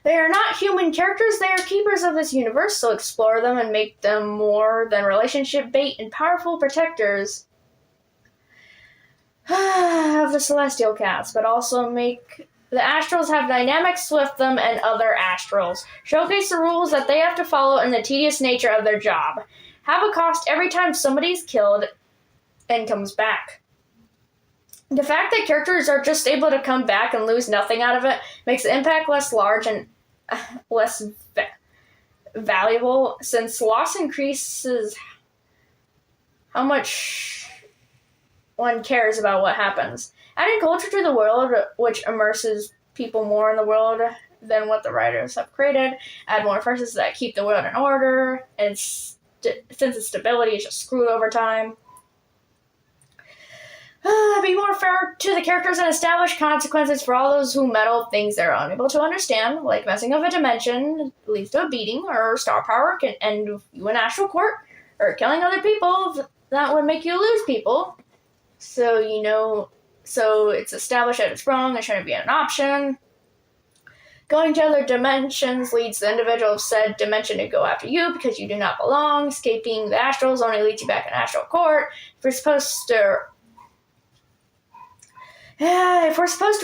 Speaker 1: They are not human characters, they are keepers of this universe, so explore them and make them more than relationship bait and powerful protectors of the celestial cast, but also make the astrals have dynamics with them and other astrals. Showcase the rules that they have to follow and the tedious nature of their job. Have a cost every time somebody's killed and comes back. The fact that characters are just able to come back and lose nothing out of it makes the impact less large and less valuable, since loss increases how much one cares about what happens. Adding culture to the world, which immerses people more in the world than what the writers have created. Add more forces that keep the world in order, and since its stability is just screwed over time. Be more fair to the characters and establish consequences for all those who meddle with things they're unable to understand, like messing up a dimension leads to a beating, or star power can end you in astral court, or killing other people that would make you lose people. So it's established that it's wrong, it shouldn't be an option. Going to other dimensions leads the individual of said dimension to go after you because you do not belong. Escaping the astrals only leads you back in astral court. If we're supposed to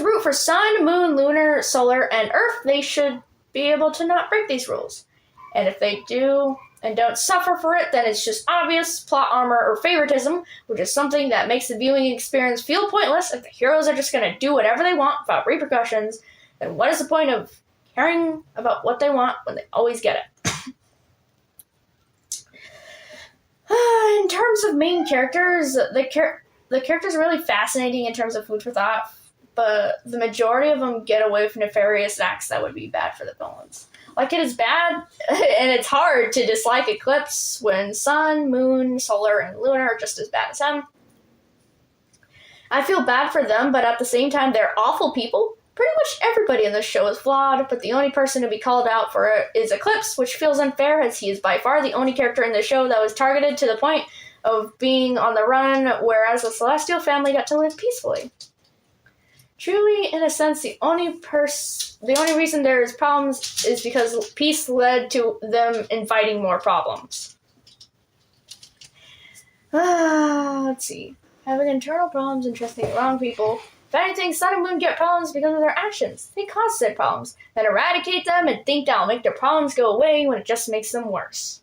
Speaker 1: root for Sun, Moon, Lunar, Solar, and Earth, they should be able to not break these rules. And if they do and don't suffer for it, then it's just obvious plot armor or favoritism, which is something that makes the viewing experience feel pointless. If the heroes are just going to do whatever they want without repercussions, then what is the point of caring about what they want when they always get it? In terms of main characters, the characters are really fascinating in terms of food for thought, but the majority of them get away from nefarious acts that would be bad for the villains. Like, it is bad, and it's hard to dislike Eclipse when Sun, Moon, Solar, and Lunar are just as bad as him. I feel bad for them, but at the same time, they're awful people. Pretty much everybody in this show is flawed, but the only person to be called out for it is Eclipse, which feels unfair as he is by far the only character in the show that was targeted to the point of being on the run, whereas the Celestial family got to live peacefully. Truly, in a sense, the only reason there is problems is because peace led to them inviting more problems. Let's see. Having internal problems and trusting the wrong people. If anything, Sun and Moon get problems because of their actions. They cause said problems, then eradicate them and think that'll make their problems go away when it just makes them worse.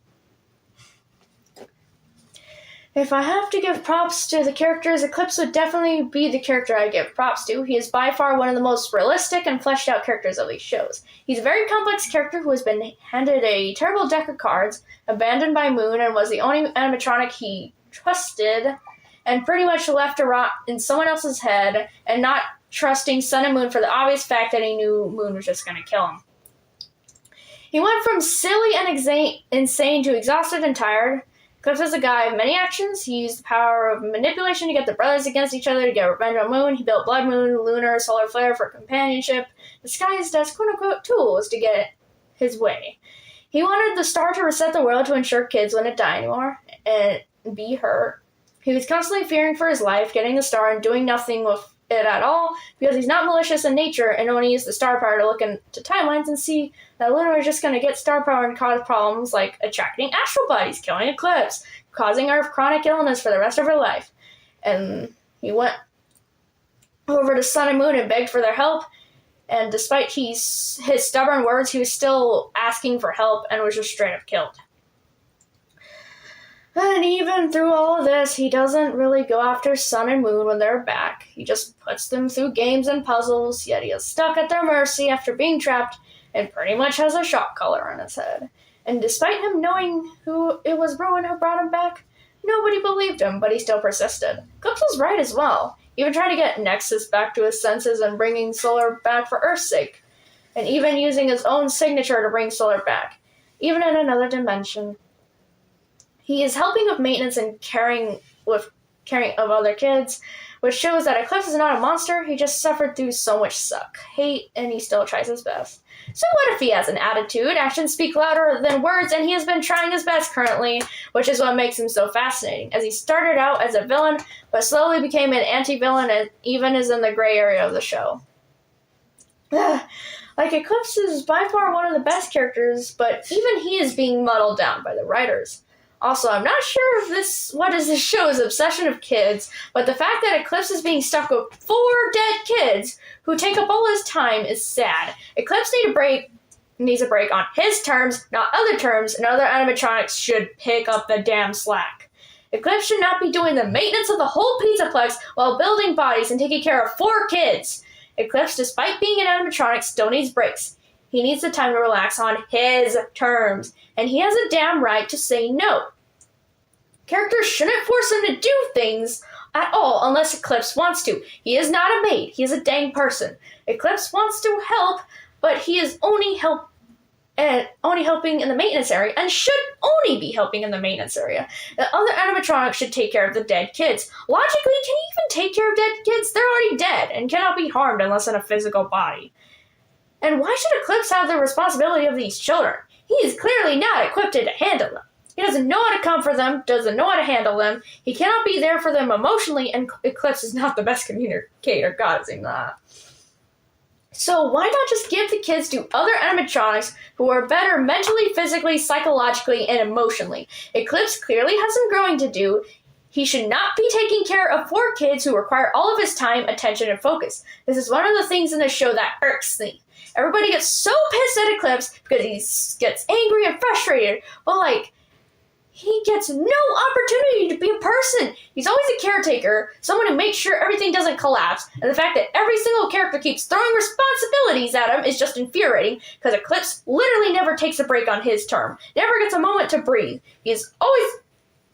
Speaker 1: If I have to give props to the characters, Eclipse would definitely be the character I give props to. He is by far one of the most realistic and fleshed out characters of these shows. He's a very complex character who has been handed a terrible deck of cards, abandoned by Moon, and was the only animatronic he trusted, and pretty much left to rot in someone else's head, and not trusting Sun and Moon for the obvious fact that he knew Moon was just going to kill him. He went from silly and insane to exhausted and tired. Eclipse is a guy of many actions. He used the power of manipulation to get the brothers against each other to get revenge on Moon. He built Blood Moon, Lunar, Solar Flare for companionship, disguised as quote-unquote tools to get his way. He wanted the star to reset the world to ensure kids wouldn't die anymore and be hurt. He was constantly fearing for his life, getting the star and doing nothing with it at all because he's not malicious in nature and only used the star power to look into timelines and see that Lunar is just going to get star power and cause problems like attracting astral bodies, killing Eclipse, causing Earth chronic illness for the rest of her life. And he went over to Sun and Moon and begged for their help. And despite his stubborn words, he was still asking for help and was just straight up killed. And even through all of this, he doesn't really go after Sun and Moon when they're back. He just puts them through games and puzzles, yet he is stuck at their mercy after being trapped and pretty much has a shock collar on his head. And despite him knowing who it was Rowan who brought him back, nobody believed him, but he still persisted. Eclipse was right as well, even trying to get Nexus back to his senses and bringing Solar back for Earth's sake, and even using his own signature to bring Solar back, even in another dimension. He is helping with maintenance and caring of other kids, which shows that Eclipse is not a monster. He just suffered through so much suck, hate, and he still tries his best. So what if he has an attitude? Actions speak louder than words, and he has been trying his best currently, which is what makes him so fascinating, as he started out as a villain, but slowly became an anti-villain and even is in the gray area of the show. Eclipse is by far one of the best characters, but even he is being muddled down by the writers. Also, I'm not sure if what is this show's obsession of kids, but the fact that Eclipse is being stuck with 4 dead kids who take up all his time is sad. Eclipse needs a break on his terms, not other terms, and other animatronics should pick up the damn slack. Eclipse should not be doing the maintenance of the whole Pizzaplex while building bodies and taking care of 4 kids. Eclipse, despite being an animatronic, still needs breaks. He needs the time to relax on his terms, and he has a damn right to say no. Characters shouldn't force him to do things at all unless Eclipse wants to. He is not a maid. He is a dang person. Eclipse wants to help, but he is only helping in the maintenance area and should only be helping in the maintenance area. The other animatronics should take care of the dead kids. Logically, can he even take care of dead kids? They're already dead and cannot be harmed unless in a physical body. And why should Eclipse have the responsibility of these children? He is clearly not equipped to handle them. He doesn't know how to comfort them, doesn't know how to handle them. He cannot be there for them emotionally, and Eclipse is not the best communicator. God, is he not? So why not just give the kids to other animatronics who are better mentally, physically, psychologically, and emotionally? Eclipse clearly has some growing to do. He should not be taking care of 4 kids who require all of his time, attention, and focus. This is one of the things in the show that irks me. Everybody gets so pissed at Eclipse because he gets angry and frustrated, but he gets no opportunity to be a person. He's always a caretaker, someone who makes sure everything doesn't collapse, and the fact that every single character keeps throwing responsibilities at him is just infuriating, because Eclipse literally never takes a break on his term, never gets a moment to breathe. He is always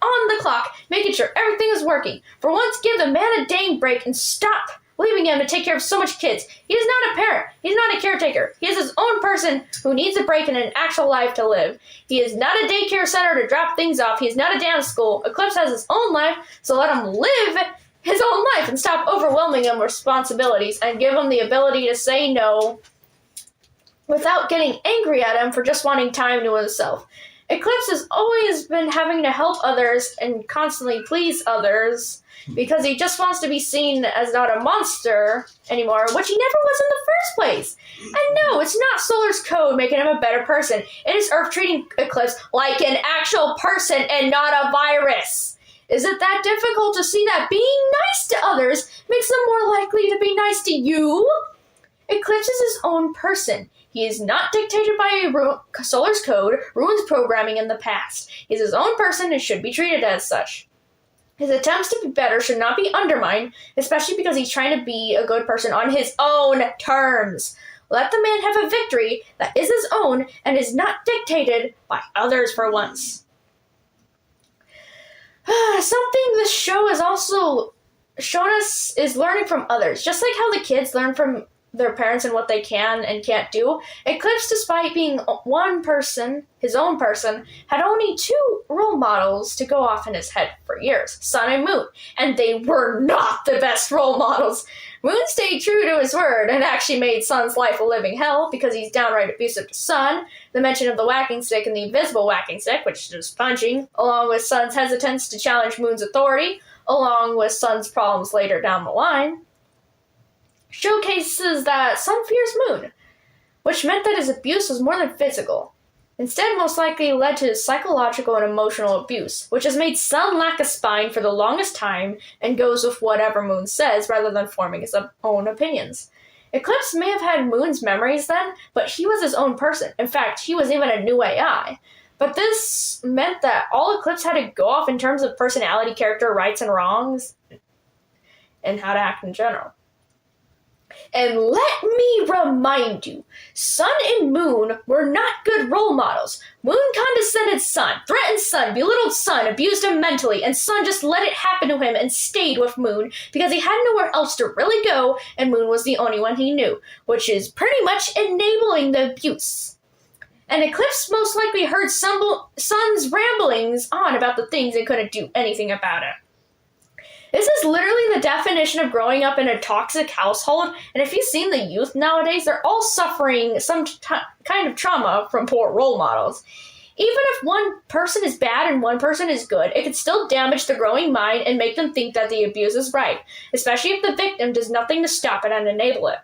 Speaker 1: on the clock, making sure everything is working. For once, give the man a dang break and stop leaving him to take care of so much kids. He is not a parent. He's not a caretaker. He is his own person who needs a break and an actual life to live. He is not a daycare center to drop things off. He is not a dance school. Eclipse has his own life, so let him live his own life and stop overwhelming him with responsibilities and give him the ability to say no without getting angry at him for just wanting time to himself. Eclipse has always been having to help others and constantly please others because he just wants to be seen as not a monster anymore, which he never was in the first place. And no, it's not Solar's code making him a better person. It is Earth treating Eclipse like an actual person and not a virus. Is it that difficult to see that being nice to others makes them more likely to be nice to you? Eclipse is his own person. He is not dictated by Solar's code, Ruin's programming in the past. He is his own person and should be treated as such. His attempts to be better should not be undermined, especially because he's trying to be a good person on his own terms. Let the man have a victory that is his own and is not dictated by others for once. Something this show has also shown us is learning from others. Just like how the kids learn from their parents and what they can and can't do, Eclipse, despite being one person, his own person, had only 2 role models to go off in his head for years, Sun and Moon, and they were not the best role models. Moon stayed true to his word and actually made Sun's life a living hell because he's downright abusive to Sun. The mention of the whacking stick and the invisible whacking stick, which is just punching, along with Sun's hesitance to challenge Moon's authority, along with Sun's problems later down the line, showcases that Sun fears Moon, which meant that his abuse was more than physical. Instead, most likely led to psychological and emotional abuse, which has made Sun lack a spine for the longest time and goes with whatever Moon says rather than forming his own opinions. Eclipse may have had Moon's memories then, but he was his own person. In fact, he was even a new AI. But this meant that all Eclipse had to go off in terms of personality, character, rights, and wrongs, and how to act in general. And let me remind you, Sun and Moon were not good role models. Moon condescended Sun, threatened Sun, belittled Sun, abused him mentally, and Sun just let it happen to him and stayed with Moon because he had nowhere else to really go, and Moon was the only one he knew, which is pretty much enabling the abuse. And Eclipse most likely heard Sun's ramblings on about the things and couldn't do anything about it. This is literally the definition of growing up in a toxic household, and if you've seen the youth nowadays, they're all suffering some kind of trauma from poor role models. Even if one person is bad and one person is good, it can still damage the growing mind and make them think that the abuse is right, especially if the victim does nothing to stop it and enable it.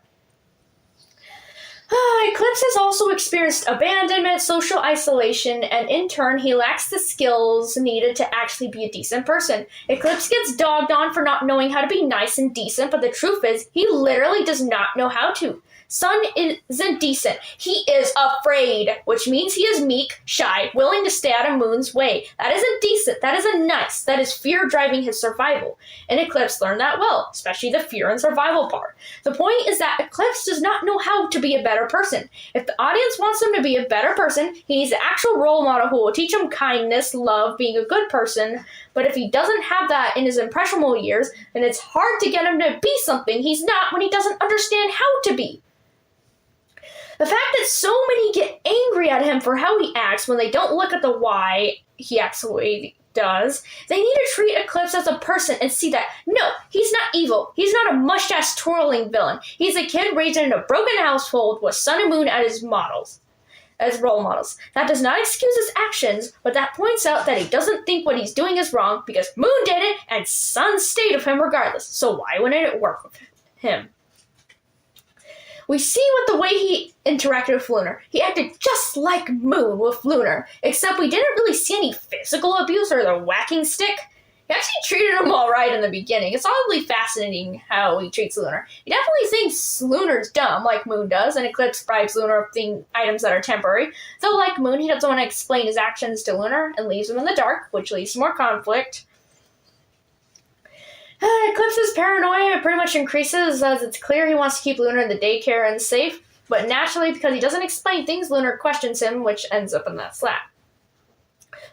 Speaker 1: Eclipse has also experienced abandonment, social isolation, and in turn, he lacks the skills needed to actually be a decent person. Eclipse gets dogged on for not knowing how to be nice and decent, but the truth is, he literally does not know how to. Sun isn't decent. He is afraid, which means he is meek, shy, willing to stay out of Moon's way. That isn't decent. That isn't nice. That is fear driving his survival. And Eclipse learned that well, especially the fear and survival part. The point is that Eclipse does not know how to be a better person. If the audience wants him to be a better person, he needs an actual role model who will teach him kindness, love, being a good person. But if he doesn't have that in his impressionable years, then it's hard to get him to be something he's not when he doesn't understand how to be. The fact that so many get angry at him for how he acts when they don't look at the why he acts the way he does, they need to treat Eclipse as a person and see that, no, he's not evil. He's not a mustache twirling villain. He's a kid raised in a broken household with Sun and Moon as role models. That does not excuse his actions, but that points out that he doesn't think what he's doing is wrong because Moon did it and Sun stayed with him regardless. So why wouldn't it work with him? We see with the way he interacted with Lunar. He acted just like Moon with Lunar, except we didn't really see any physical abuse or the whacking stick. He actually treated him alright in the beginning. It's oddly fascinating how he treats Lunar. He definitely thinks Lunar's dumb, like Moon does, and Eclipse bribes Lunar with items that are temporary. Though, like Moon, he doesn't want to explain his actions to Lunar and leaves him in the dark, which leads to more conflict. Eclipse's paranoia pretty much increases as it's clear he wants to keep Lunar in the daycare and safe, but naturally, because he doesn't explain things, Lunar questions him, which ends up in that slap.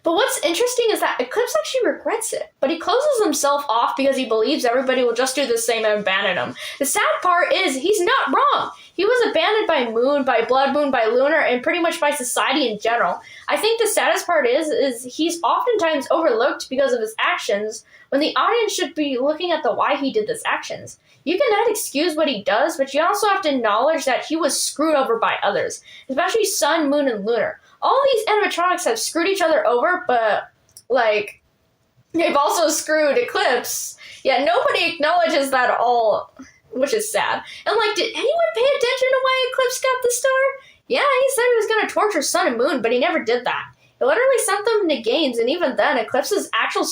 Speaker 1: But what's interesting is that Eclipse actually regrets it, but he closes himself off because he believes everybody will just do the same and abandon him. The sad part is he's not wrong. He was abandoned by Moon, by Blood Moon, by Lunar, and pretty much by society in general. I think the saddest part is he's oftentimes overlooked because of his actions, when the audience should be looking at the why he did these actions. You cannot excuse what he does, but you also have to acknowledge that he was screwed over by others, especially Sun, Moon, and Lunar. All these animatronics have screwed each other over, but, they've also screwed Eclipse. Yet nobody acknowledges that at all, which is sad. And, did anyone pay attention to why Eclipse got the star? Yeah, he said he was going to torture Sun and Moon, but he never did that. He literally sent them to games, and even then, Eclipse's actual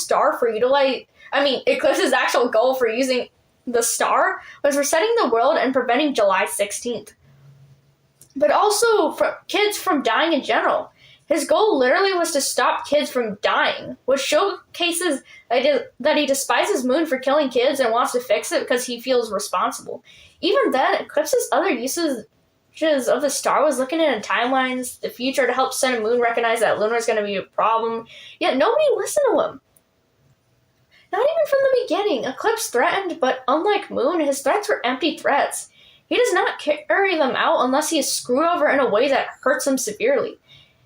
Speaker 1: goal for using the star was resetting the world and preventing July 16th. But also for kids from dying in general. His goal literally was to stop kids from dying, which showcases that he despises Moon for killing kids and wants to fix it because he feels responsible. Even then, Eclipse's other uses of the star was looking into timelines, the future, to help Sun and Moon recognize that Lunar is going to be a problem, yet nobody listened to him. Not even from the beginning. Eclipse threatened, but unlike Moon, his threats were empty threats. He does not carry them out unless he is screwed over in a way that hurts him severely.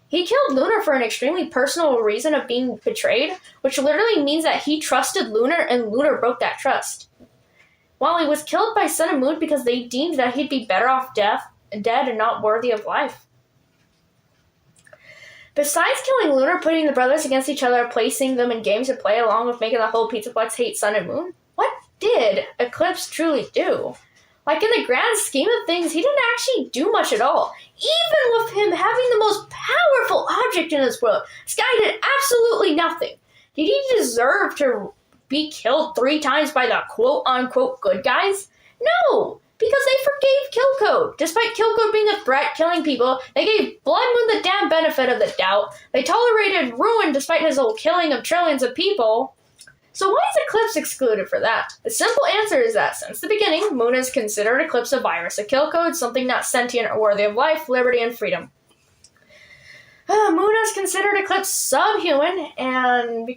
Speaker 1: He killed Lunar for an extremely personal reason of being betrayed, which literally means that he trusted Lunar and Lunar broke that trust. While he was killed by Sun and Moon because they deemed that he'd be better off dead and not worthy of life. Besides killing Lunar, putting the brothers against each other, placing them in games to play along with making the whole Pizzaplex hate Sun and Moon, what did Eclipse truly do? In the grand scheme of things, he didn't actually do much at all. even with him having the most powerful object in this world, this guy did absolutely nothing. Did he deserve to be killed 3 times by the quote-unquote good guys? No, because they forgave Kill Code. Despite Kill Code being a threat, killing people, they gave Blood Moon the damn benefit of the doubt. They tolerated Ruin despite his old killing of trillions of people. So why is Eclipse excluded for that? The simple answer is that since the beginning, Moon has considered Eclipse a virus, a kill code, something not sentient or worthy of life, liberty, and freedom. Moon has considered Eclipse subhuman and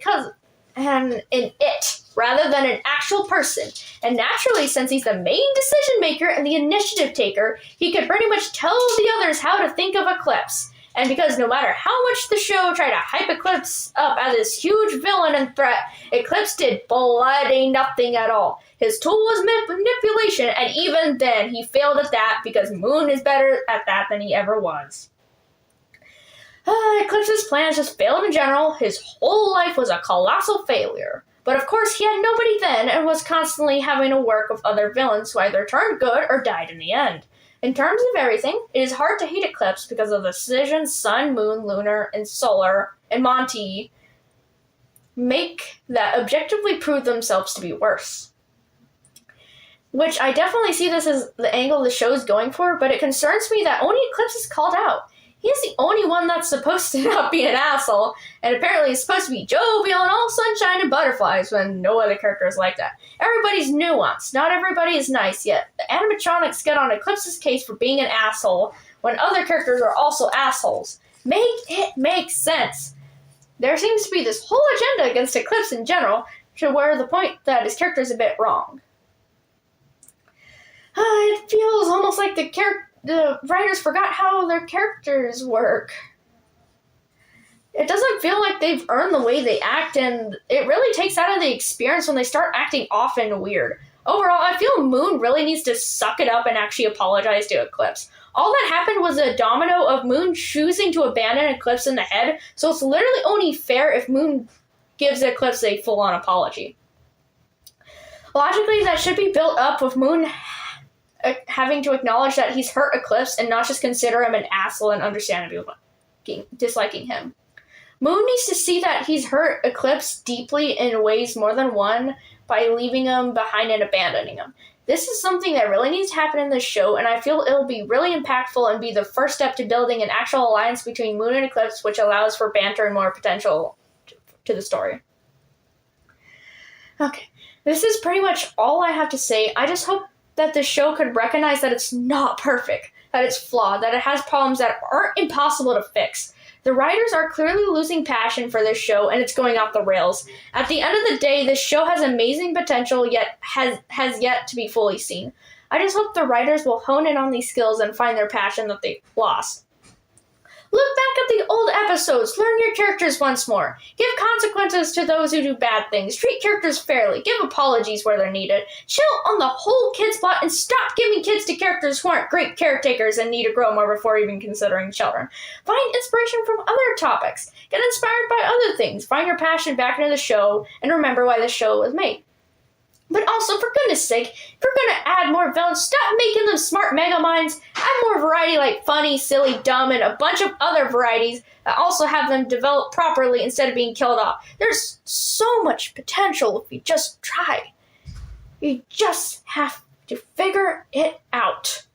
Speaker 1: an it, rather than an actual person. And naturally, since he's the main decision maker and the initiative taker, he could pretty much tell the others how to think of Eclipse. And because no matter how much the show tried to hype Eclipse up as this huge villain and threat, Eclipse did bloody nothing at all. His tool was manipulation, and even then he failed at that because Moon is better at that than he ever was. Eclipse's plans just failed in general. His whole life was a colossal failure. But of course, he had nobody then and was constantly having to work with other villains who either turned good or died in the end. In terms of everything, it is hard to hate Eclipse because of the decisions Sun, Moon, Lunar, and Solar, and Monty make that objectively prove themselves to be worse. Which I definitely see this as the angle the show is going for, but it concerns me that only Eclipse is called out. He's the only one that's supposed to not be an asshole, and apparently he's supposed to be jovial and all sunshine and butterflies when no other character is like that. Everybody's nuanced. Not everybody is nice, yet the animatronics get on Eclipse's case for being an asshole when other characters are also assholes. Make it make sense. There seems to be this whole agenda against Eclipse in general, to where the point that his character is a bit wrong. It feels almost like the writers forgot how their characters work. It doesn't feel like they've earned the way they act, and it really takes out of the experience when they start acting off and weird. Overall, I feel Moon really needs to suck it up and actually apologize to Eclipse. All that happened was a domino of Moon choosing to abandon Eclipse in the head, so it's literally only fair if Moon gives Eclipse a full-on apology. Logically, that should be built up with Moon having to acknowledge that he's hurt Eclipse and not just consider him an asshole and understandably disliking him. Moon needs to see that he's hurt Eclipse deeply in ways more than one by leaving him behind and abandoning him. This is something that really needs to happen in this show, and I feel it'll be really impactful and be the first step to building an actual alliance between Moon and Eclipse, which allows for banter and more potential to the story. Okay, this is pretty much all I have to say. I just hope that the show could recognize that it's not perfect, that it's flawed, that it has problems that aren't impossible to fix. The writers are clearly losing passion for this show, and it's going off the rails. At the end of the day, this show has amazing potential, yet has yet to be fully seen. I just hope the writers will hone in on these skills and find their passion that they've lost. Look back at the old episodes. Learn your characters once more. Give consequences to those who do bad things. Treat characters fairly. Give apologies where they're needed. Chill on the whole kids plot and stop giving kids to characters who aren't great caretakers and need to grow more before even considering children. Find inspiration from other topics. Get inspired by other things. Find your passion back into the show and remember why the show was made. But also, for goodness sake, if you're going to add more villains, stop making them smart mega minds. Add more variety like funny, silly, dumb, and a bunch of other varieties that also have them develop properly instead of being killed off. There's so much potential if we just try. You just have to figure it out.